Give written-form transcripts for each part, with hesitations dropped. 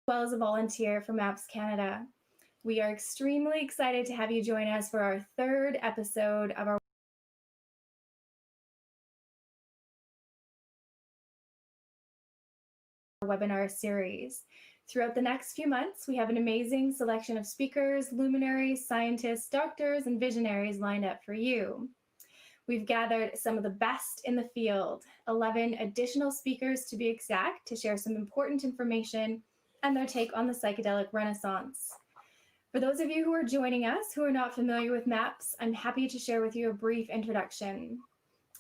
well as a volunteer for MAPS Canada. We are extremely excited to have you join us for our third episode of our webinar series. Throughout the next few months, we have an amazing selection of speakers, luminaries, scientists, doctors, and visionaries lined up for you. We've gathered some of the best in the field, 11 additional speakers to be exact, to share some important information and their take on the psychedelic renaissance. For those of you who are joining us who are not familiar with MAPS, I'm happy to share with you a brief introduction.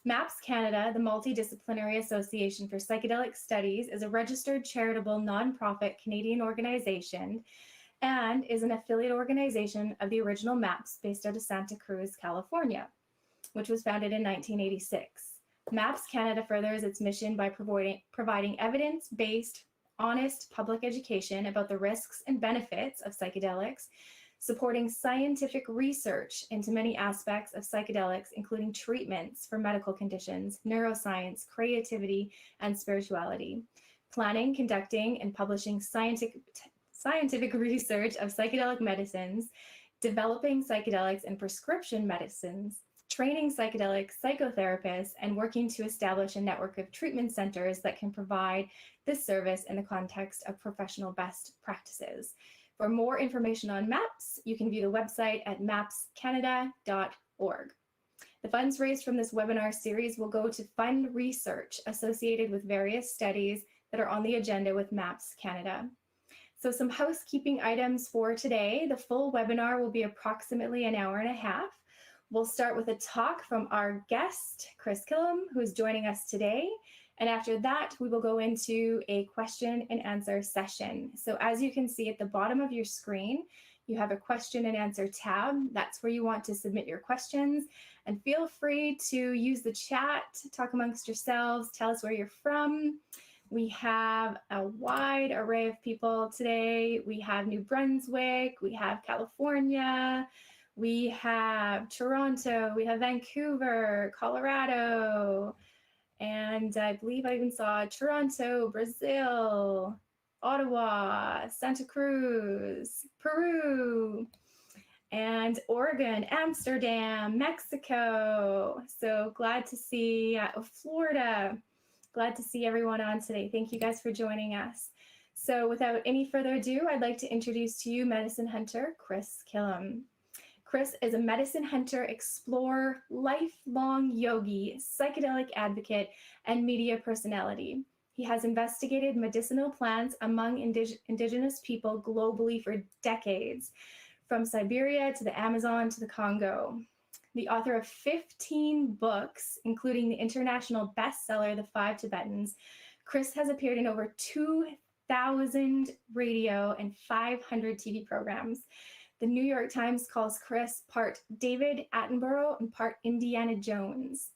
MAPS Canada, the Multidisciplinary Association for Psychedelic Studies, is a registered charitable nonprofit Canadian organization and is an affiliate organization of the original MAPS based out of Santa Cruz, California, which was founded in 1986. MAPS Canada furthers its mission by providing evidence-based, honest public education about the risks and benefits of psychedelics, supporting scientific research into many aspects of psychedelics, including treatments for medical conditions, neuroscience, creativity, and spirituality, planning, conducting, and publishing scientific research of psychedelic medicines, developing psychedelics and prescription medicines, training psychedelic psychotherapists, and working to establish a network of treatment centers that can provide this service in the context of professional best practices. For more information on MAPS, you can view the website at mapscanada.org. The funds raised from this webinar series will go to fund research associated with various studies that are on the agenda with MAPS Canada. So some housekeeping items for today. The full webinar will be approximately an hour and a half. We'll start with a talk from our guest, Chris Killam, who is joining us today. And after that, we will go into a question and answer session. So as you can see at the bottom of your screen, you have a question and answer tab. That's where you want to submit your questions. And feel free to use the chat, talk amongst yourselves, tell us where you're from. We have a wide array of people today. We have New Brunswick, we have California, we have Toronto, we have Vancouver, Colorado, and I believe I even saw Toronto, Brazil, Ottawa, Santa Cruz, Peru, and Oregon, Amsterdam, Mexico. So glad to see Florida. Glad to see everyone on today. Thank you guys for joining us. So without any further ado, I'd like to introduce to you medicine hunter Chris Killam. Chris is a medicine hunter, explorer, lifelong yogi, psychedelic advocate, and media personality. He has investigated medicinal plants among indigenous people globally for decades, from Siberia to the Amazon to the Congo. The author of 15 books, including the international bestseller, The Five Tibetans, Chris has appeared in over 2,000 radio and 500 TV programs. The New York Times calls Chris part David Attenborough and part Indiana Jones.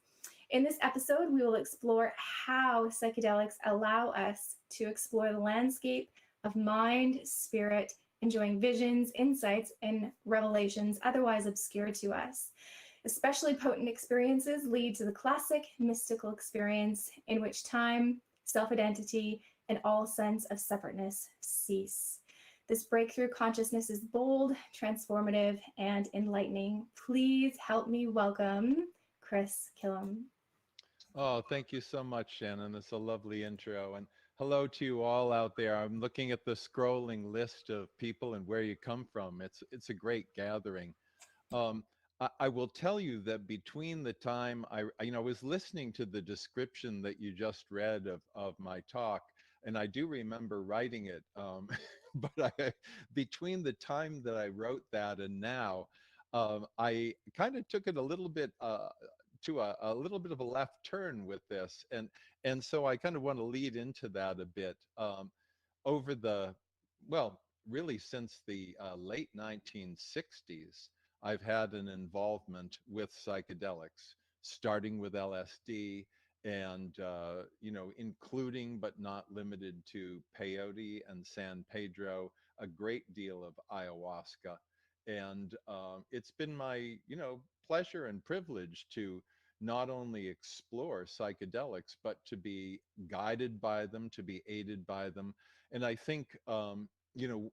In this episode, we will explore how psychedelics allow us to explore the landscape of mind, spirit, enjoying visions, insights, and revelations otherwise obscure to us. Especially potent experiences lead to the classic mystical experience in which time, self-identity, and all sense of separateness cease. This breakthrough consciousness is bold, transformative, and enlightening. Please help me welcome Chris Killam. Oh, thank you so much, Shannon. It's a lovely intro. And hello to you all out there. I'm looking at the scrolling list of people and where you come from. It's a great gathering. I will tell you that between the time I was listening to the description that you just read of my talk, and I do remember writing it, but between the time that I wrote that and now, I kind of took it a little bit to a little bit of a left turn with this, and so I kind of want to lead into that a bit. Over the, well, really since the late 1960s, I've had an involvement with psychedelics, starting with LSD and, including but not limited to peyote and San Pedro, a great deal of ayahuasca. And it's been my, pleasure and privilege to not only explore psychedelics, but to be guided by them, to be aided by them. And I think you know,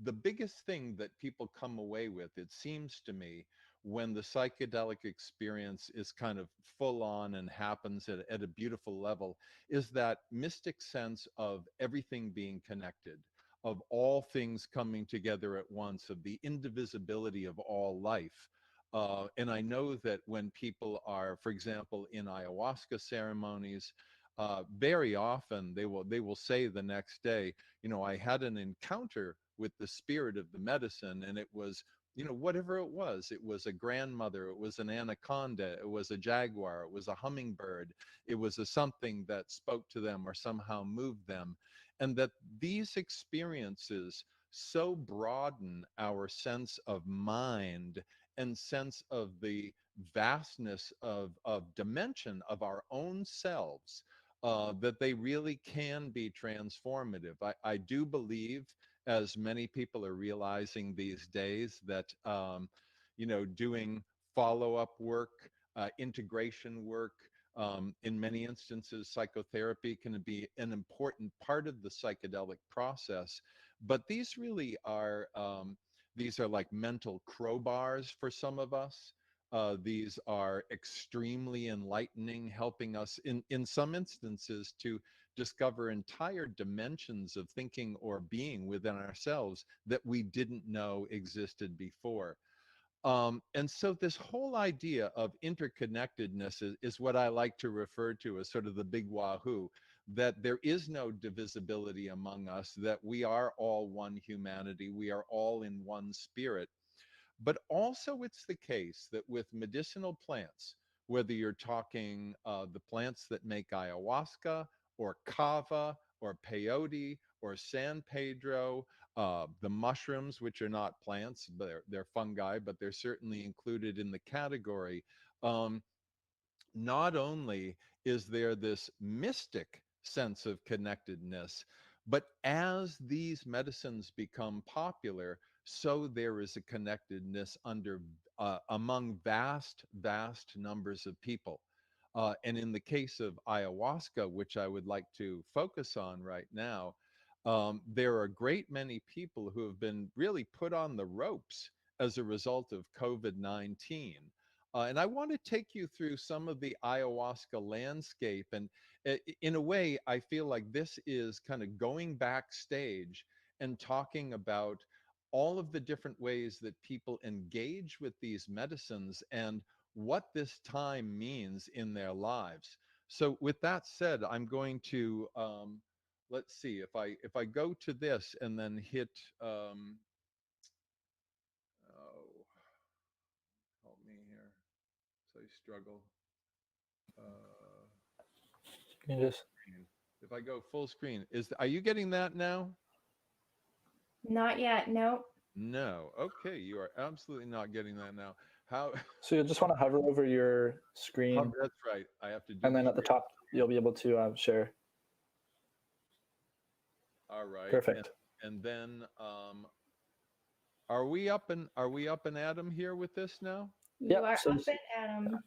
the biggest thing that people come away with, it seems to me, when the psychedelic experience is kind of full on and happens at a beautiful level, is that mystic sense of everything being connected, of all things coming together at once, of the indivisibility of all life. And I know that when people are, for example, in ayahuasca ceremonies, very often they will say the next day, you know, I had an encounter with the spirit of the medicine, and it was, you know, whatever it was a grandmother, it was an anaconda, it was a jaguar, it was a hummingbird, it was a something that spoke to them or somehow moved them. And that these experiences so broaden our sense of mind and sense of the vastness of dimension of our own selves, that they really can be transformative. I do believe, as many people are realizing these days, that you know, doing follow-up work, integration work, in many instances, psychotherapy can be an important part of the psychedelic process. But these are like mental crowbars for some of us. These are extremely enlightening, helping us in some instances to discover entire dimensions of thinking or being within ourselves that we didn't know existed before. And so this whole idea of interconnectedness is what I like to refer to as sort of the big wahoo, that there is no divisibility among us, that we are all one humanity, we are all in one spirit. But also, it's the case that with medicinal plants, whether you're talking the plants that make ayahuasca or kava or peyote or San Pedro, the mushrooms, which are not plants, but they're fungi, but they're certainly included in the category. Um, Not only is there this mystic sense of connectedness, but as these medicines become popular, so there is a connectedness among vast numbers of people. And in the case of ayahuasca, which I would like to focus on right now, there are a great many people who have been really put on the ropes as a result of COVID-19. And I want to take you through some of the ayahuasca landscape. And in a way, I feel like this is kind of going backstage and talking about all of the different ways that people engage with these medicines and what this time means in their lives. So, with that said, I'm going to let's see if I go to this and then hit. Oh, help me here. So I struggle. Uh, You can Full just screen. If I go full screen, are you getting that now? Not yet. No. No. Okay, you are absolutely not getting that now. How? so you'll just want to hover over your screen, That's right. I have to do and then the at the top you'll be able to share. All right, Perfect. and then are we up and Adam here with this now? You Yep. are So up and Adam.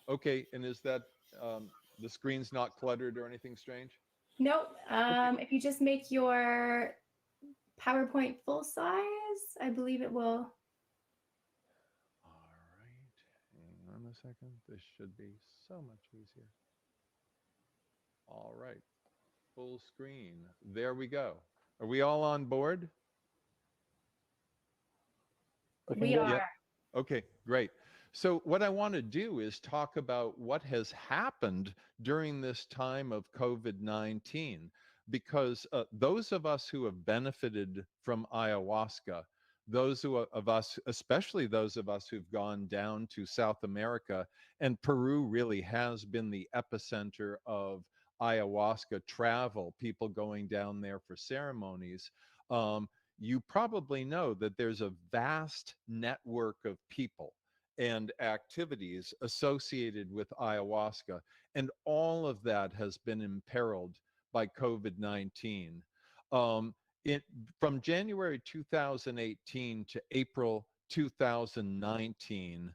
Okay, and is that the screen's not cluttered or anything strange? Nope. Okay. If you just make your PowerPoint full size, I believe it will. All right. Hang on a second. This should be so much easier. All right. Full screen. There we go. Are we all on board? looking We good. Yeah. are. Okay, great. So, what I want to do is talk about what has happened during this time of COVID-19, because those of us who have benefited from ayahuasca, of us, especially those of us who've gone down to South America, and Peru really has been the epicenter of ayahuasca travel, people going down there for ceremonies. You probably know that there's a vast network of people and activities associated with ayahuasca, and all of that has been imperiled by COVID-19. Um, it, from January 2018 to April 2019,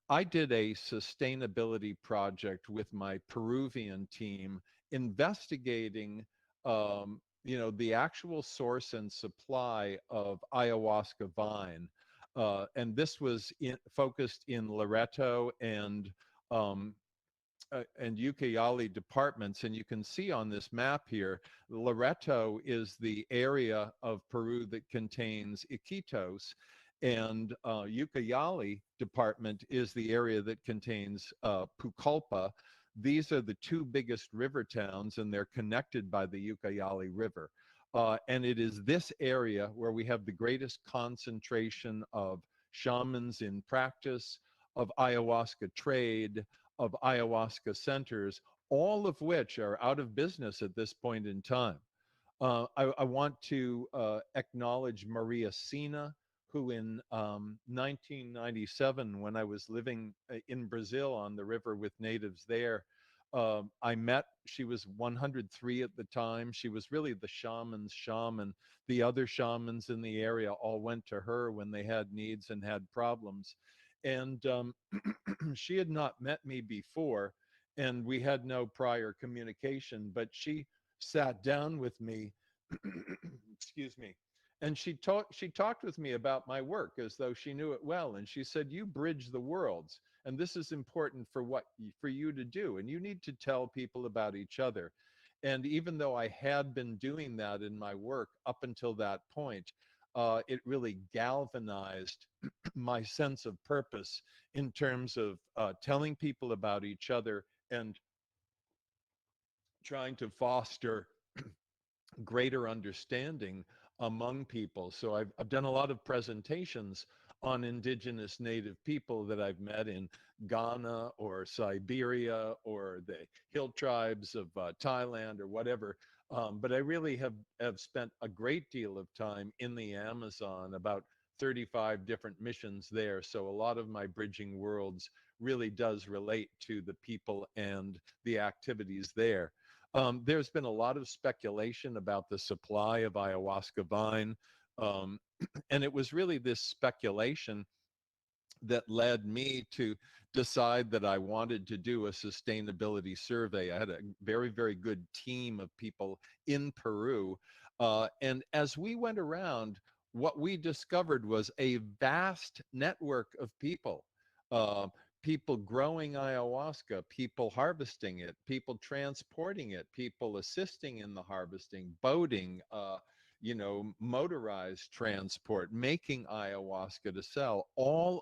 I did a sustainability project with my Peruvian team investigating the actual source and supply of ayahuasca vine, and this was focused in Loreto um, and Ucayali departments. And you can see on this map here, Loreto is the area of Peru that contains Iquitos, and Ucayali department is the area that contains Pucallpa. These are the two biggest river towns, and they're connected by the Ucayali River. And it is this area where we have the greatest concentration of shamans in practice, of ayahuasca trade, of ayahuasca centers, all of which are out of business at this point in time. I want to acknowledge Maria Sina, who in 1997, when I was living in Brazil on the river with natives there, I met. She was 103 at the time. She was really the shaman's shaman. The other shamans in the area all went to her when they had needs and had problems. And she had not met me before, and we had no prior communication, but she sat down with me, excuse me, and she talked with me about my work as though she knew it well. And she said, "You bridge the worlds, and this is important for you to do, and you need to tell people about each other." And even though I had been doing that in my work up until that point, it really galvanized my sense of purpose in terms of telling people about each other and trying to foster greater understanding among people. So I've done a lot of presentations on indigenous native people that I've met in Ghana or Siberia or the hill tribes of Thailand or whatever. But I really have spent a great deal of time in the Amazon, about 35 different missions there. So a lot of my Bridging Worlds really does relate to the people and the activities there. There's been a lot of speculation about the supply of ayahuasca vine. Um, and it was really this speculation that led me to decide that I wanted to do a sustainability survey. I had a very, very good team of people in Peru. And as we went around, what we discovered was a vast network of people. Uh, People growing ayahuasca, people harvesting it, people transporting it, people assisting in the harvesting, boating, motorized transport, making ayahuasca to sell, all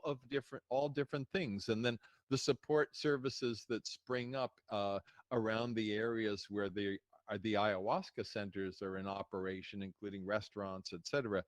different things. And then the support services that spring up around the areas where the ayahuasca centers are in operation, including restaurants, etc.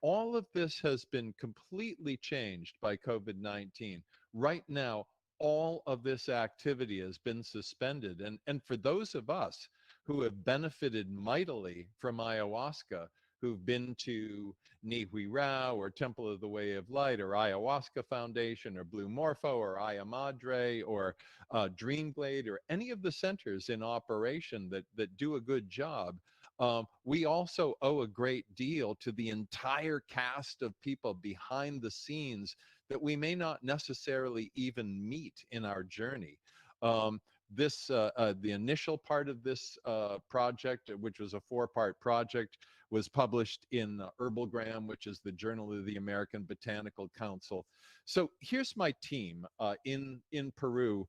All of this has been completely changed by COVID-19. Right now, all of this activity has been suspended. And for those of us who have benefited mightily from ayahuasca, who've been to Nihui Rao or Temple of the Way of Light or Ayahuasca Foundation or Blue Morpho or Aya Madre or Dreamblade or any of the centers in operation that do a good job, we also owe a great deal to the entire cast of people behind the scenes that we may not necessarily even meet in our journey. The initial part of this project, which was a 4-part project, was published in Herbalgram, which is the Journal of the American Botanical Council. So here's my team in Peru.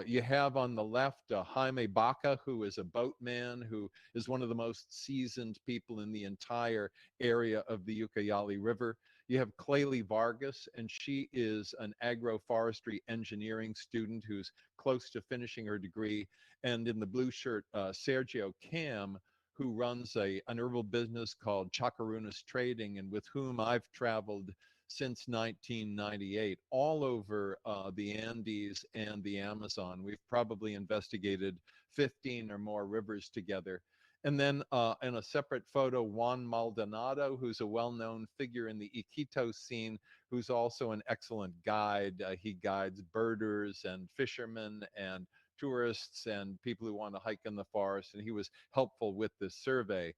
You have on the left Jaime Baca, who is a boatman, who is one of the most seasoned people in the entire area of the Ucayali River. You have Kleylie Vargas, and she is an agroforestry engineering student who's close to finishing her degree. And in the blue shirt, Sergio Cam, who runs an herbal business called Chacruna's Trading, and with whom I've traveled since 1998 all over the Andes and the Amazon. We've probably investigated 15 or more rivers together. And then in a separate photo, Juan Maldonado, who's a well-known figure in the Iquitos scene, who's also an excellent guide. He guides birders and fishermen and tourists and people who want to hike in the forest, and he was helpful with this survey.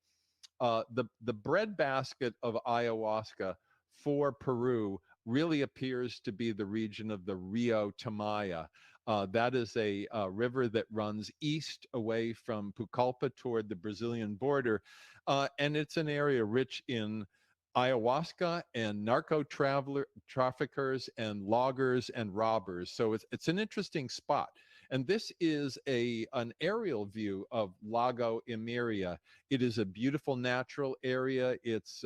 The breadbasket of ayahuasca for Peru really appears to be the region of the Rio Tamaya. That is a river that runs east away from Pucallpa toward the Brazilian border. And it's an area rich in ayahuasca and traffickers and loggers and robbers. So it's an interesting spot. And this is an aerial view of Lago Imiria. It is a beautiful natural area. It's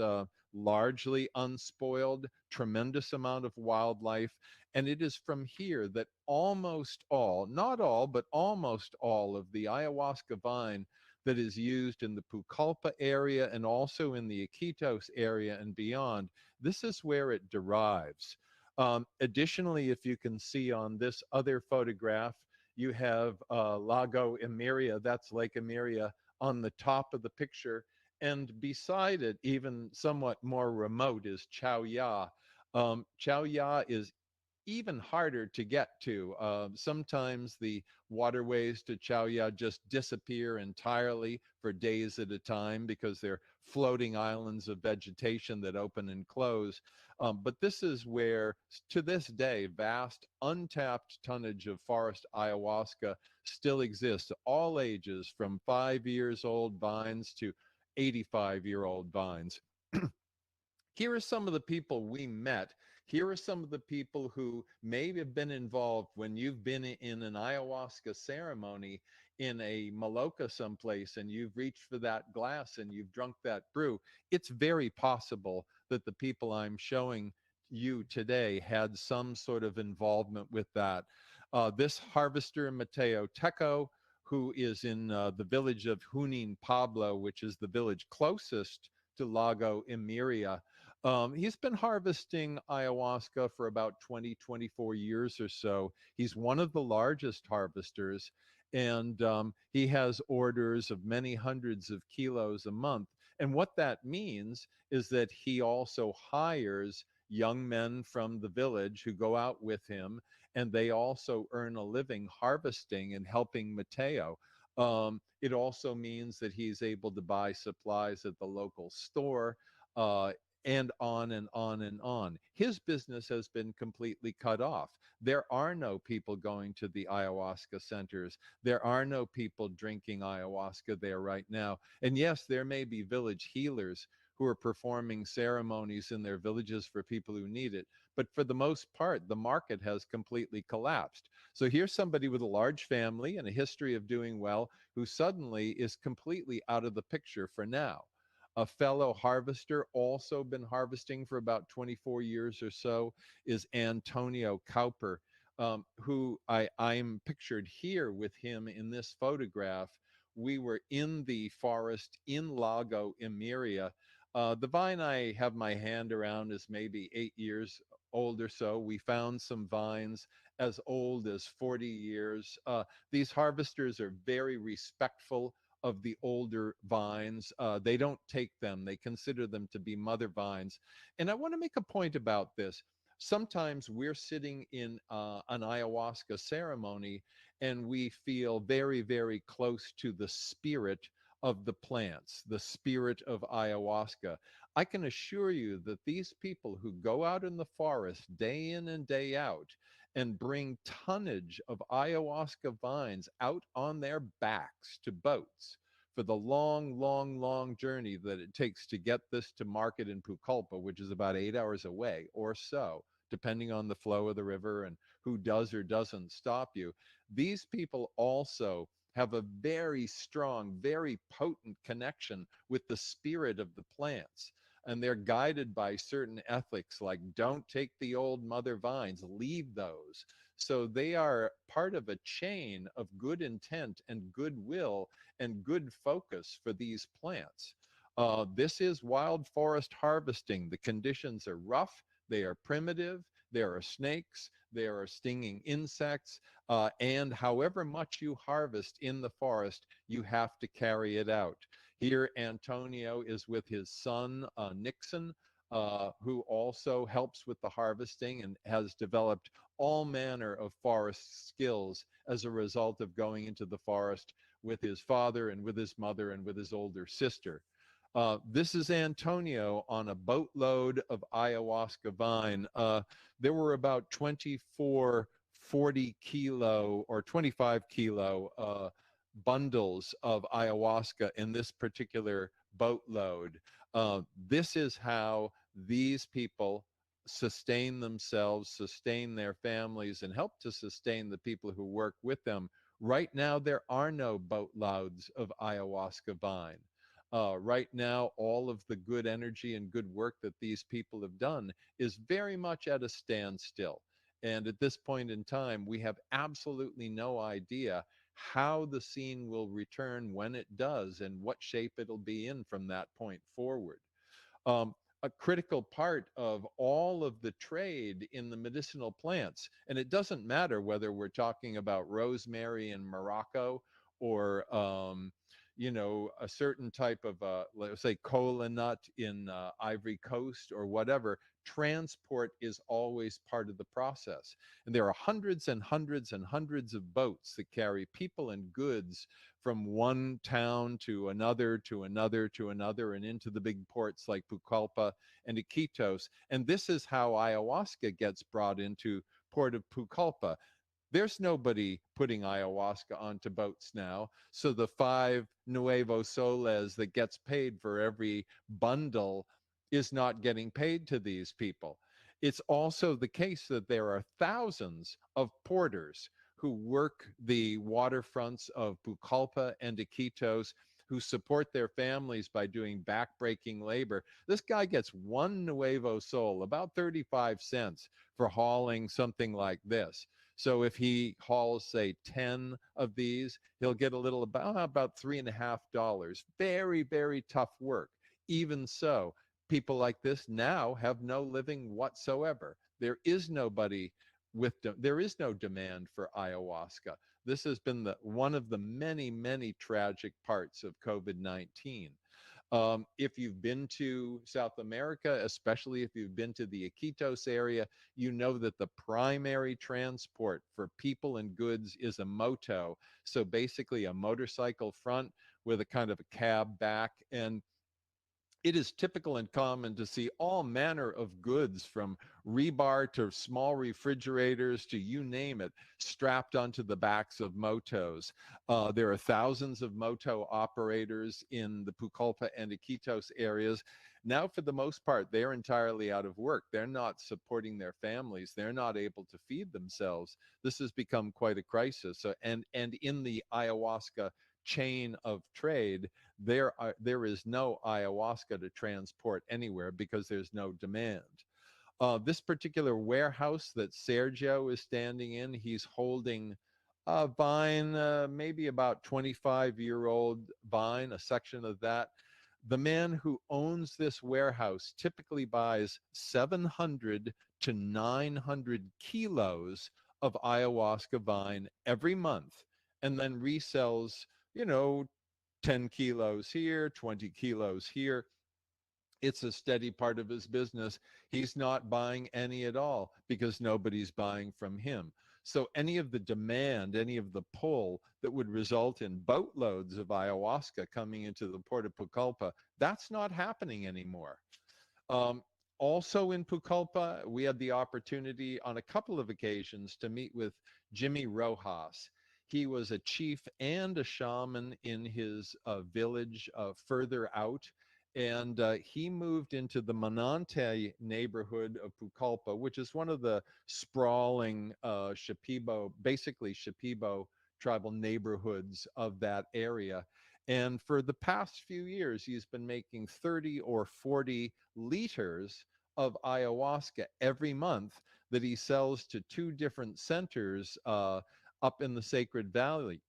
largely unspoiled, tremendous amount of wildlife. And it is from here that almost all, not all, but almost all of the ayahuasca vine that is used in the Pucallpa area and also in the Iquitos area and beyond, this is where it derives. Additionally, if you can see on this other photograph, you have Lago Imiria, that's Lake Imiria, on the top of the picture. And beside it, even somewhat more remote, is Chauya. Chauya is even harder to get to. Sometimes the waterways to Chauya just disappear entirely for days at a time because they're floating islands of vegetation that open and close. But this is where, to this day, vast untapped tonnage of forest ayahuasca still exists, all ages, from 5-year-old vines to 85-year-old vines. Here are some of the people we met. Here are some of the people who may have been involved when you've been in an ayahuasca ceremony in a maloca someplace and you've reached for that glass and you've drunk that brew. It's very possible that the people I'm showing you today had some sort of involvement with that. This harvester, Matteo Teco, who is in the village of Junin Pablo, which is the village closest to Lago Imiria. He's been harvesting ayahuasca for about 20, 24 years or so. He's one of the largest harvesters, and he has orders of many hundreds of kilos a month. And what that means is that he also hires young men from the village who go out with him, and they also earn a living harvesting and helping Matteo. It also means that he's able to buy supplies at the local store. And on and on and on. His business has been completely cut off. There are no people going to the ayahuasca centers. There are no people drinking ayahuasca there right now. And yes, there may be village healers who are performing ceremonies in their villages for people who need it. But for the most part, the market has completely collapsed. So here's somebody with a large family and a history of doing well who suddenly is completely out of the picture for now. A fellow harvester, also been harvesting for about 24 years or so, is Antonio Cauper, who I'm pictured here with him in this photograph. We were in the forest in Lago Imiria. The vine I have my hand around is maybe 8 years old or so. We found some vines as old as 40 years. These harvesters are very respectful of the older vines. They don't take them. They consider them to be mother vines. And I want to make a point about this. Sometimes we're sitting in an ayahuasca ceremony and we feel very, very close to the spirit of the plants, the spirit of ayahuasca. I can assure you that these people who go out in the forest day in and day out and bring tonnage of ayahuasca vines out on their backs to boats for the long, long, long journey that it takes to get this to market in Pucallpa, which is about 8 hours away or so, depending on the flow of the river and who does or doesn't stop you. These people also have a very strong, very potent connection with the spirit of the plants. And they're guided by certain ethics like don't take the old mother vines, leave those. So they are part of a chain of good intent and goodwill and good focus for these plants. This is wild forest harvesting. The conditions are rough, they are primitive, there are snakes, there are stinging insects, and however much you harvest in the forest, you have to carry it out. Here, Antonio is with his son, Nixon, who also helps with the harvesting and has developed all manner of forest skills as a result of going into the forest with his father and with his mother and with his older sister. This is Antonio on a boatload of ayahuasca vine. There were about 24 40 kilo or 25 kilo bundles of ayahuasca in this particular boatload. This is how these people sustain themselves, sustain their families, and help to sustain the people who work with them. Right now, there are no boatloads of ayahuasca vine. Right now, all of the good energy and good work that these people have done is very much at a standstill. And at this point in time, we have absolutely no idea how the scene will return when it does and what shape it'll be in from that point forward. Um, a critical part of all of the trade in the medicinal plants, and it doesn't matter whether we're talking about rosemary in Morocco or a certain type of let's say kola nut in Ivory Coast or whatever. Transport is always part of the process, and there are hundreds and hundreds and hundreds of boats that carry people and goods from one town to another, to another, to another, and into the big ports like Pucallpa and Iquitos. And this is how ayahuasca gets brought into Port of Pucallpa. There's nobody putting ayahuasca onto boats now. So the 5 nuevo soles that gets paid for every bundle is not getting paid to these people. It's also the case that there are thousands of porters who work the waterfronts of Pucallpa and Iquitos, who support their families by doing backbreaking labor. This guy gets 1 nuevo sol, about 35 cents, for hauling something like this. So if he hauls, say, 10 of these, he'll get a little about $3.50. Very, very tough work. Even so, people like this now have no living whatsoever. There is nobody there is no demand for ayahuasca. This has been one of the many, many tragic parts of COVID-19. If you've been to South America, especially if you've been to the Iquitos area, you know that the primary transport for people and goods is a moto. So basically a motorcycle front with a kind of a cab back. And it is typical and common to see all manner of goods, from rebar to small refrigerators to you name it, strapped onto the backs of motos. There are thousands of moto operators in the Pucallpa and Iquitos areas. Now, for the most part, they're entirely out of work. They're not supporting their families. They're not able to feed themselves. This has become quite a crisis. So, and in the ayahuasca chain of trade, there is no ayahuasca to transport anywhere because there's no demand. This particular warehouse that Sergio is standing in, he's holding a vine, maybe about 25-year-old vine, a section of that. The man who owns this warehouse typically buys 700 to 900 kilos of ayahuasca vine every month, and then resells, 10 kilos here, 20 kilos here. It's a steady part of his business. He's not buying any at all because nobody's buying from him. So any of the demand, any of the pull that would result in boatloads of ayahuasca coming into the port of Pucallpa, that's not happening anymore. Also in Pucallpa, we had the opportunity on a couple of occasions to meet with Jimmy Rojas. He was a chief and a shaman in his village further out. And he moved into the Manantay neighborhood of Pucallpa, which is one of the sprawling Shipibo, basically Shipibo tribal neighborhoods of that area. And for the past few years, he's been making 30 or 40 liters of ayahuasca every month that he sells to 2 different centers up in the Sacred Valley.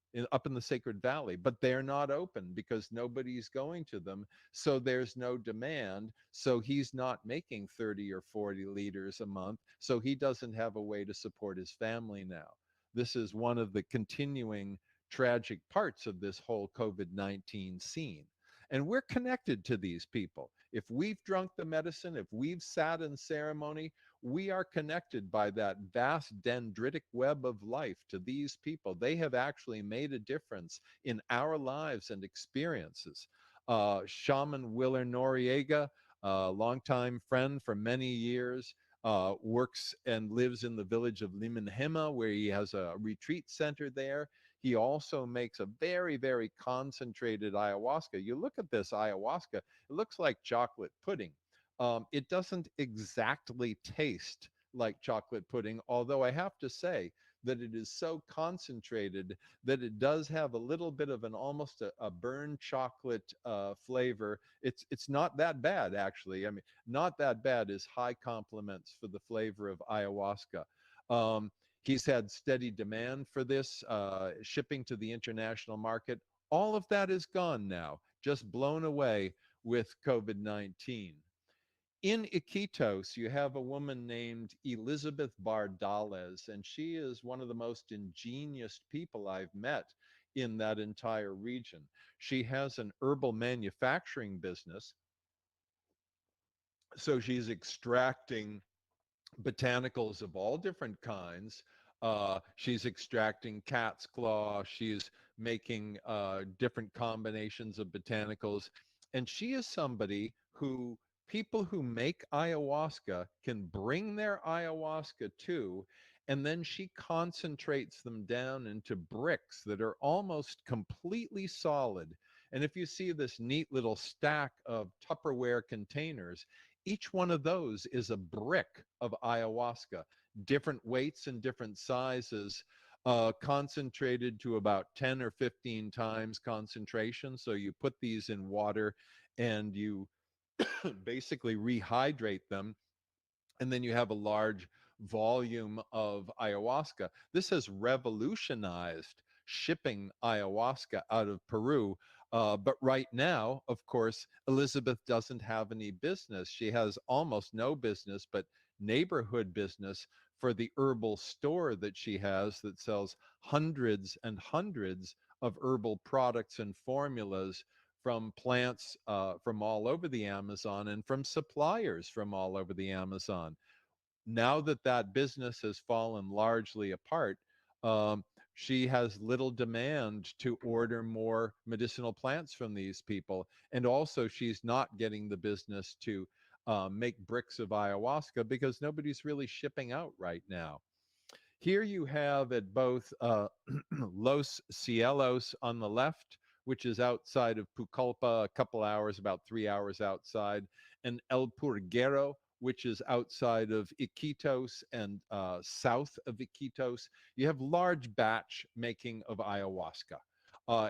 But they're not open because nobody's going to them. So there's no demand. So he's not making 30 or 40 liters a month. So he doesn't have a way to support his family now. This is one of the continuing tragic parts of this whole COVID-19 scene. And we're connected to these people. If we've drunk the medicine, if we've sat in ceremony, we are connected by that vast dendritic web of life to these people. They have actually made a difference in our lives and experiences. Shaman Wiler Noriega, a longtime friend for many years, works and lives in the village of Lamongema, where he has a retreat center there. He also makes a very, very concentrated ayahuasca. You look at this ayahuasca, it looks like chocolate pudding. It doesn't exactly taste like chocolate pudding, although I have to say that it is so concentrated that it does have a little bit of an almost a burned chocolate flavor. It's not that bad, actually. I mean, not that bad is high compliments for the flavor of ayahuasca. Um, he's had steady demand for this, shipping to the international market. All of that is gone now, just blown away with COVID-19. In Iquitos, you have a woman named Elizabeth Bardales, and she is one of the most ingenious people I've met in that entire region. She has an herbal manufacturing business, so she's extracting botanicals of all different kinds. She's extracting cat's claw. She's making different combinations of botanicals. And she is somebody who people who make ayahuasca can bring their ayahuasca to, and then she concentrates them down into bricks that are almost completely solid. And if you see this neat little stack of Tupperware containers, each one of those is a brick of ayahuasca, different weights and different sizes, concentrated to about 10 or 15 times concentration. So you put these in water and you basically rehydrate them, and then you have a large volume of ayahuasca. This has revolutionized shipping ayahuasca out of Peru. But right now, of course, Elizabeth doesn't have any business. She has almost no business, but neighborhood business for the herbal store that she has that sells hundreds and hundreds of herbal products and formulas from plants from all over the Amazon and from suppliers from all over the Amazon. Now that that business has fallen largely apart, um, she has little demand to order more medicinal plants from these people. And also, she's not getting the business to make bricks of ayahuasca because nobody's really shipping out right now. Here you have at both Los Cielos on the left, which is outside of Pucallpa, a couple hours, about 3 hours outside, and El Purguero, which is outside of Iquitos and south of Iquitos. You have large batch making of ayahuasca.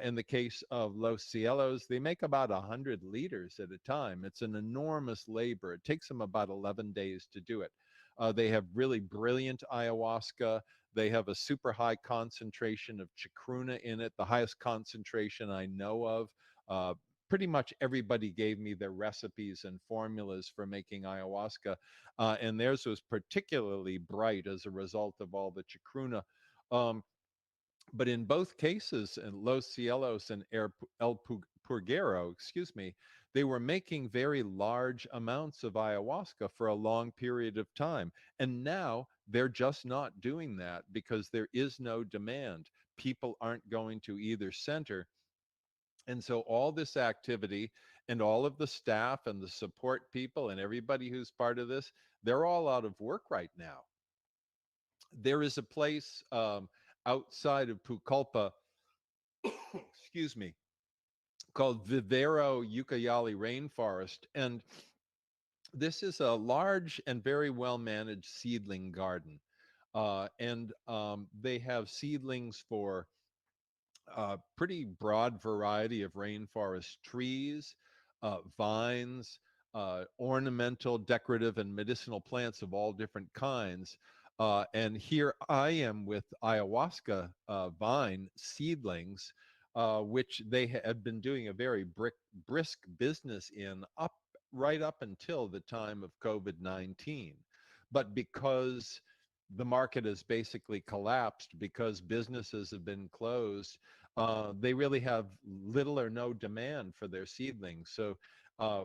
In the case of Los Cielos, they make about 100 liters at a time. It's an enormous labor. It takes them about 11 days to do it. They have really brilliant ayahuasca. They have a super high concentration of chacruna in it, the highest concentration I know of. Uh, Pretty much everybody gave me their recipes and formulas for making ayahuasca, and theirs was particularly bright as a result of all the chacruna. Um, but in both cases, in Los Cielos and El Purguero, excuse me, they were making very large amounts of ayahuasca for a long period of time. And now they're just not doing that because there is no demand. People aren't going to either center. And so all this activity and all of the staff and the support people and everybody who's part of this, they're all out of work right now. There is a place outside of Pucallpa, excuse me, called Vivero Ucayali Rainforest. And this is a large and very well managed seedling garden. And they have seedlings for a pretty broad variety of rainforest trees, vines, ornamental, decorative, and medicinal plants of all different kinds. And here I am with ayahuasca vine seedlings, which they had been doing a very brisk business in right up until the time of COVID-19. But because the market has basically collapsed because businesses have been closed, they really have little or no demand for their seedlings. So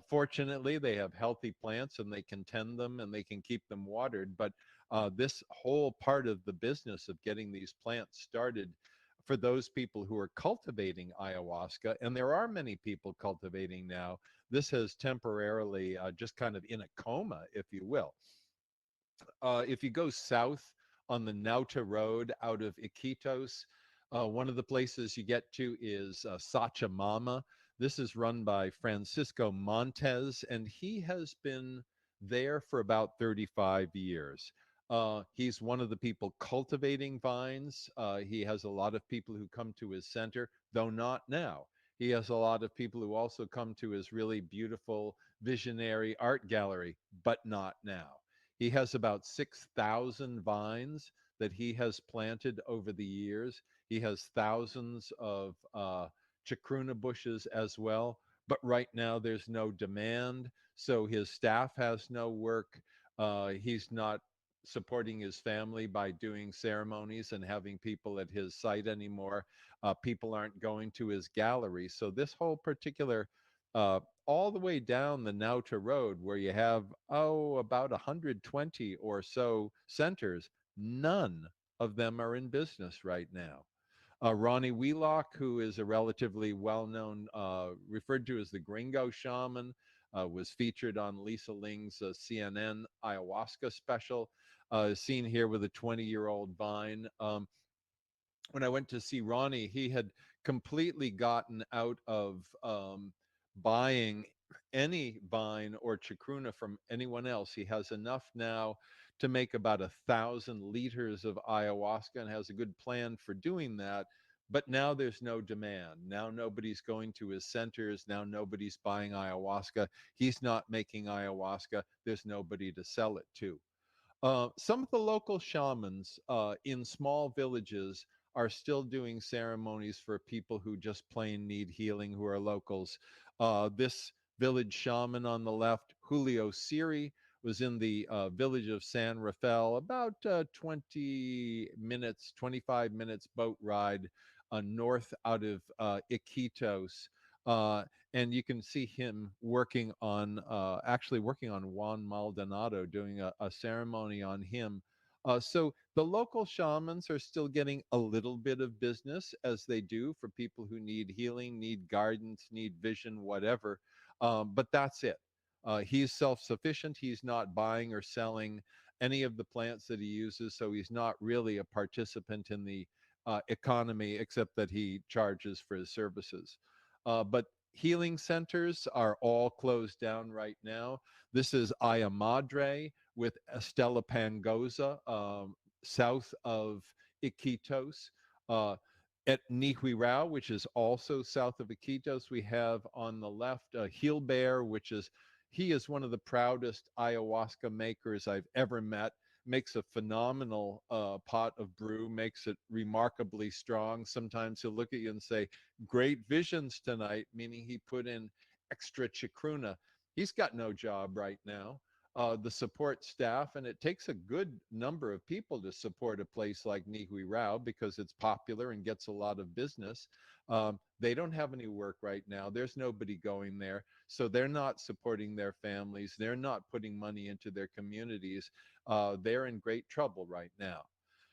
fortunately, they have healthy plants and they can tend them and they can keep them watered. But this whole part of the business of getting these plants started for those people who are cultivating ayahuasca, and there are many people cultivating now, this has temporarily just kind of in a coma, if you will. If you go south on the Nauta Road out of Iquitos, one of the places you get to is Sachamama. This is run by Francisco Montes, and he has been there for about 35 years. He's one of the people cultivating vines. He has a lot of people who come to his center, though not now. He has a lot of people who also come to his really beautiful visionary art gallery, but not now. He has about 6,000 vines that he has planted over the years. He has thousands of chacruna bushes as well. But right now, there's no demand. So his staff has no work. He's not supporting his family by doing ceremonies and having people at his site anymore. People aren't going to his gallery. So this whole particular uh, all the way down the Nauta Road, where you have, about 120 or so centers, none of them are in business right now. Ronnie Wheelock, who is a relatively well known, referred to as the Gringo Shaman, was featured on Lisa Ling's CNN ayahuasca special, seen here with a 20-year-old vine. When I went to see Ronnie, he had completely gotten out of buying any vine or chacruna from anyone else. He has enough now to make about 1,000 liters of ayahuasca and has a good plan for doing that. But now there's no demand. Now nobody's going to his centers. Now nobody's buying ayahuasca. He's not making ayahuasca. There's nobody to sell it to. Some of the local shamans in small villages are still doing ceremonies for people who just plain need healing, who are locals. This village shaman on the left, Julio Siri, was in the village of San Rafael, about 20 minutes, 25 minutes boat ride north out of Iquitos. Uh, and you can see him working on actually working on Juan Maldonado, doing a ceremony on him. So the local shamans are still getting a little bit of business, as they do for people who need healing, need guidance, need vision, whatever. But that's it. He's self-sufficient. He's not buying or selling any of the plants that he uses, so he's not really a participant in the economy, except that he charges for his services. But healing centers are all closed down right now. This is Aya Madre with Estela Pangoza, south of Iquitos. Uh, at Nihuirao, which is also south of Iquitos, we have on the left Heel Bear, he is one of the proudest ayahuasca makers I've ever met. Makes a phenomenal pot of brew, makes it remarkably strong. Sometimes he'll look at you and say, "Great visions tonight," meaning he put in extra chacruna. He's got no job right now. The support staff, and it takes a good number of people to support a place like Nihui Rao because it's popular and gets a lot of business. They don't have any work right now. There's nobody going there. So they're not supporting their families. They're not putting money into their communities. They're in great trouble right now.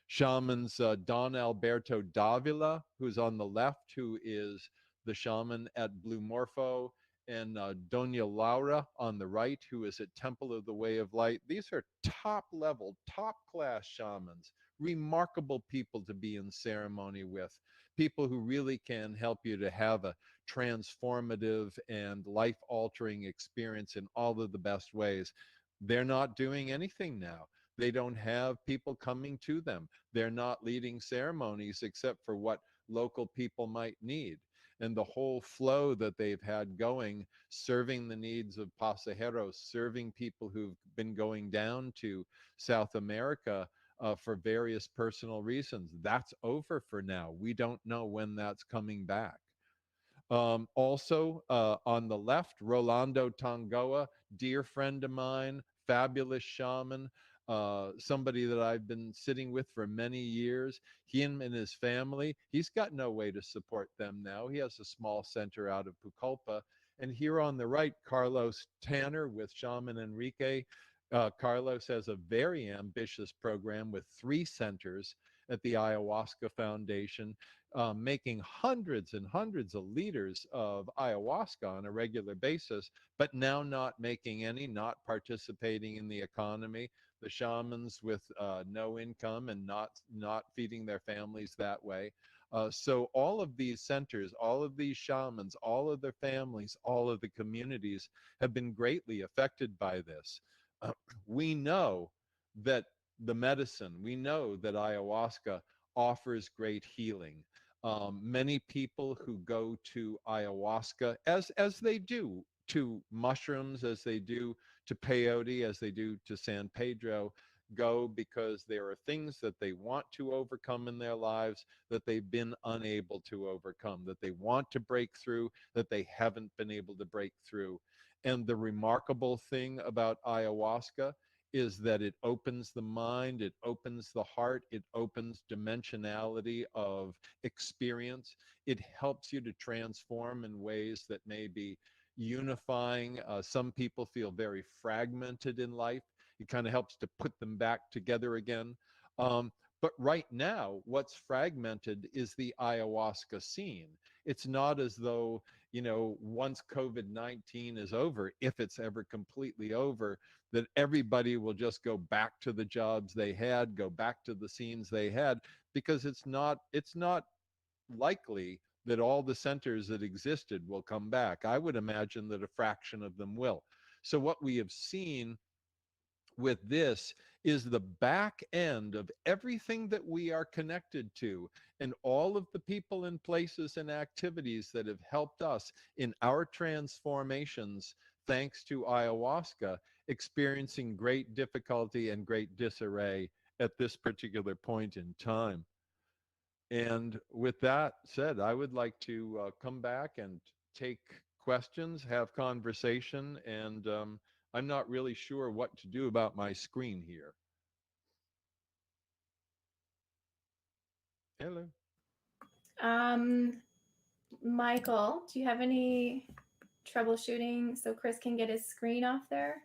Shamans Don Alberto Davila, who's on the left, who is the shaman at Blue Morpho, and Doña Laura on the right, who is at Temple of the Way of Light. These are top level, top class shamans, remarkable people to be in ceremony with, people who really can help you to have a transformative and life altering experience in all of the best ways. They're not doing anything now. They don't have people coming to them. They're not leading ceremonies except for what local people might need. And the whole flow that they've had going, serving the needs of pasajeros, serving people who've been going down to South America for various personal reasons, that's over for now. We don't know when that's coming back. Also, on the left, Rolando Tangoa, dear friend of mine, fabulous shaman, somebody that I've been sitting with for many years. He and his family, he's got no way to support them now. He has a small center out of Pucallpa. And here on the right, Carlos Tanner with Shaman Enrique. Carlos has a very ambitious program with 3 centers at the Ayahuasca Foundation, making hundreds and hundreds of liters of ayahuasca on a regular basis, but now not making any, not participating in the economy. the shamans with no income and not feeding their families that way. So all of these centers, all of these shamans, all of their families, all of the communities have been greatly affected by this. We know that the medicine, we know that ayahuasca offers great healing. Many people who go to ayahuasca, as they do to mushrooms, as they do to peyote, as they do to San Pedro, go because there are things that they want to overcome in their lives that they've been unable to overcome, that they want to break through, that they haven't been able to break through. And the remarkable thing about ayahuasca is that it opens the mind, it opens the heart, it opens dimensionality of experience. It helps you to transform in ways that may be unifying. Some people feel very fragmented in life. It kind of helps to put them back together again. But right now, what's fragmented is the ayahuasca scene. It's not as though, once COVID-19 is over, if it's ever completely over, that everybody will just go back to the jobs they had, go back to the scenes they had, because it's not likely that all the centers that existed will come back. I would imagine that a fraction of them will. So what we have seen with this is the back end of everything that we are connected to, and all of the people and places and activities that have helped us in our transformations, thanks to ayahuasca, experiencing great difficulty and great disarray at this particular point in time. And with that said, I would like to come back and take questions, have conversation, and I'm not really sure what to do about my screen here. Hello. Michael, do you have any troubleshooting so Chris can get his screen off there?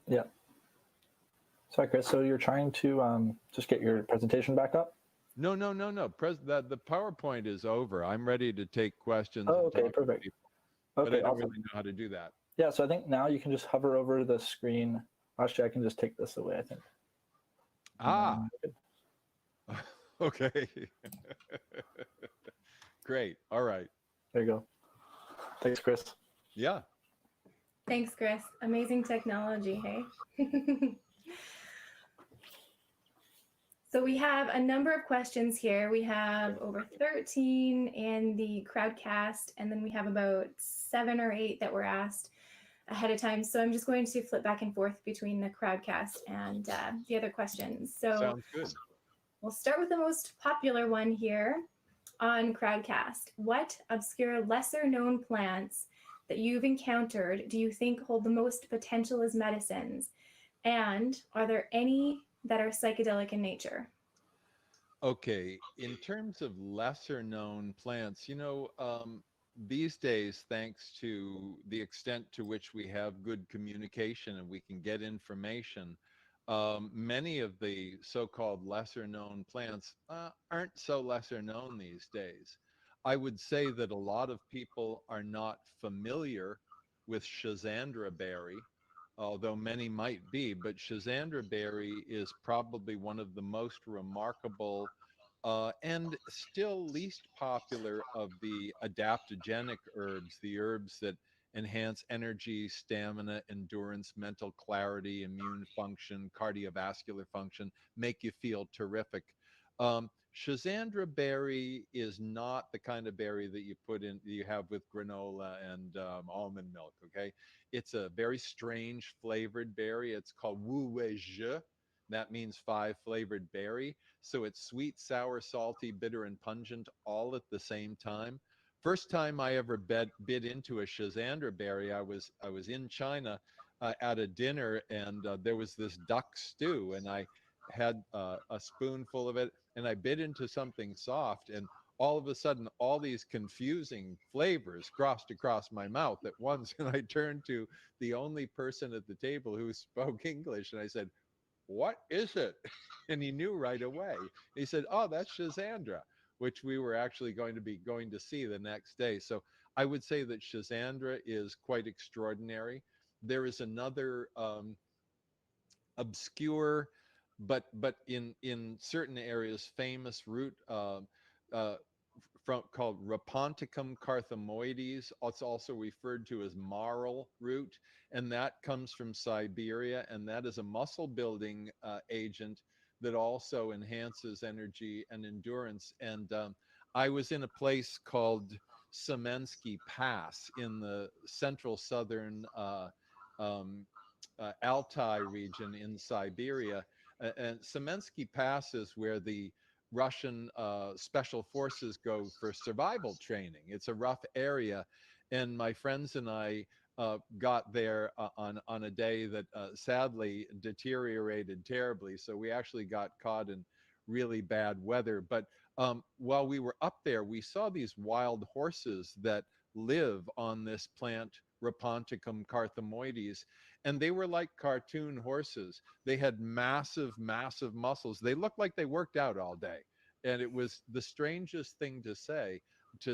Yeah. Sorry, Chris. So you're trying to just get your presentation back up? No. The PowerPoint is over. I'm ready to take questions. Oh, and okay, talk to perfect. people, but Okay, I don't awesome. really know how to do that. Yeah, so I think now you can just hover over the screen. Actually, I can just take this away, I think. Okay. Great. All right. There you go. Thanks, Chris. Yeah. Thanks, Chris. Amazing technology, hey? So we have a number of questions here. We have over 13 in the crowdcast, and then we have about 7 or 8 that were asked ahead of time. So I'm just going to flip back and forth between the crowdcast and the other questions. So sounds good. We'll start with the most popular one here on crowdcast. What obscure lesser known plants that you've encountered do you think hold the most potential as medicines? And are there any that are psychedelic in nature? Okay, in terms of lesser known plants, these days, thanks to the extent to which we have good communication and we can get information, many of the so-called lesser known plants aren't so lesser known these days. I would say that a lot of people are not familiar with Schizandra berry, although many might be, but Schizandra berry is probably one of the most remarkable and still least popular of the adaptogenic herbs, the herbs that enhance energy, stamina, endurance, mental clarity, immune function, cardiovascular function, make you feel terrific. Schizandra berry is not the kind of berry that you have with granola and almond milk. Okay, it's a very strange flavored berry. It's called wu wei zhe. That means 5 flavored berry. So it's sweet, sour, salty, bitter, and pungent all at the same time. First time I ever bit into a Schizandra berry, I was in China at a dinner, and there was this duck stew, and I had a spoonful of it, and I bit into something soft, and all of a sudden, all these confusing flavors crossed across my mouth at once, and I turned to the only person at the table who spoke English, and I said, "What is it?" And he knew right away. He said, "Oh, that's Schizandra," which we were actually going to see the next day. So I would say that Schizandra is quite extraordinary. There is another obscure, but in certain areas famous root uh, from called Raponticum carthamoides. It's also referred to as marl root, and that comes from Siberia, and that is a muscle building agent that also enhances energy and endurance. And I was in a place called Semensky Pass in the central southern um, Altai region in Siberia. And Semensky Pass is where the Russian special forces go for survival training. It's a rough area. And my friends and I got there on a day that sadly deteriorated terribly. So we actually got caught in really bad weather. But while we were up there, we saw these wild horses that live on this plant, Raponticum carthamoides, and they were like cartoon horses. They had massive, massive muscles. They looked like they worked out all day. And it was the strangest thing to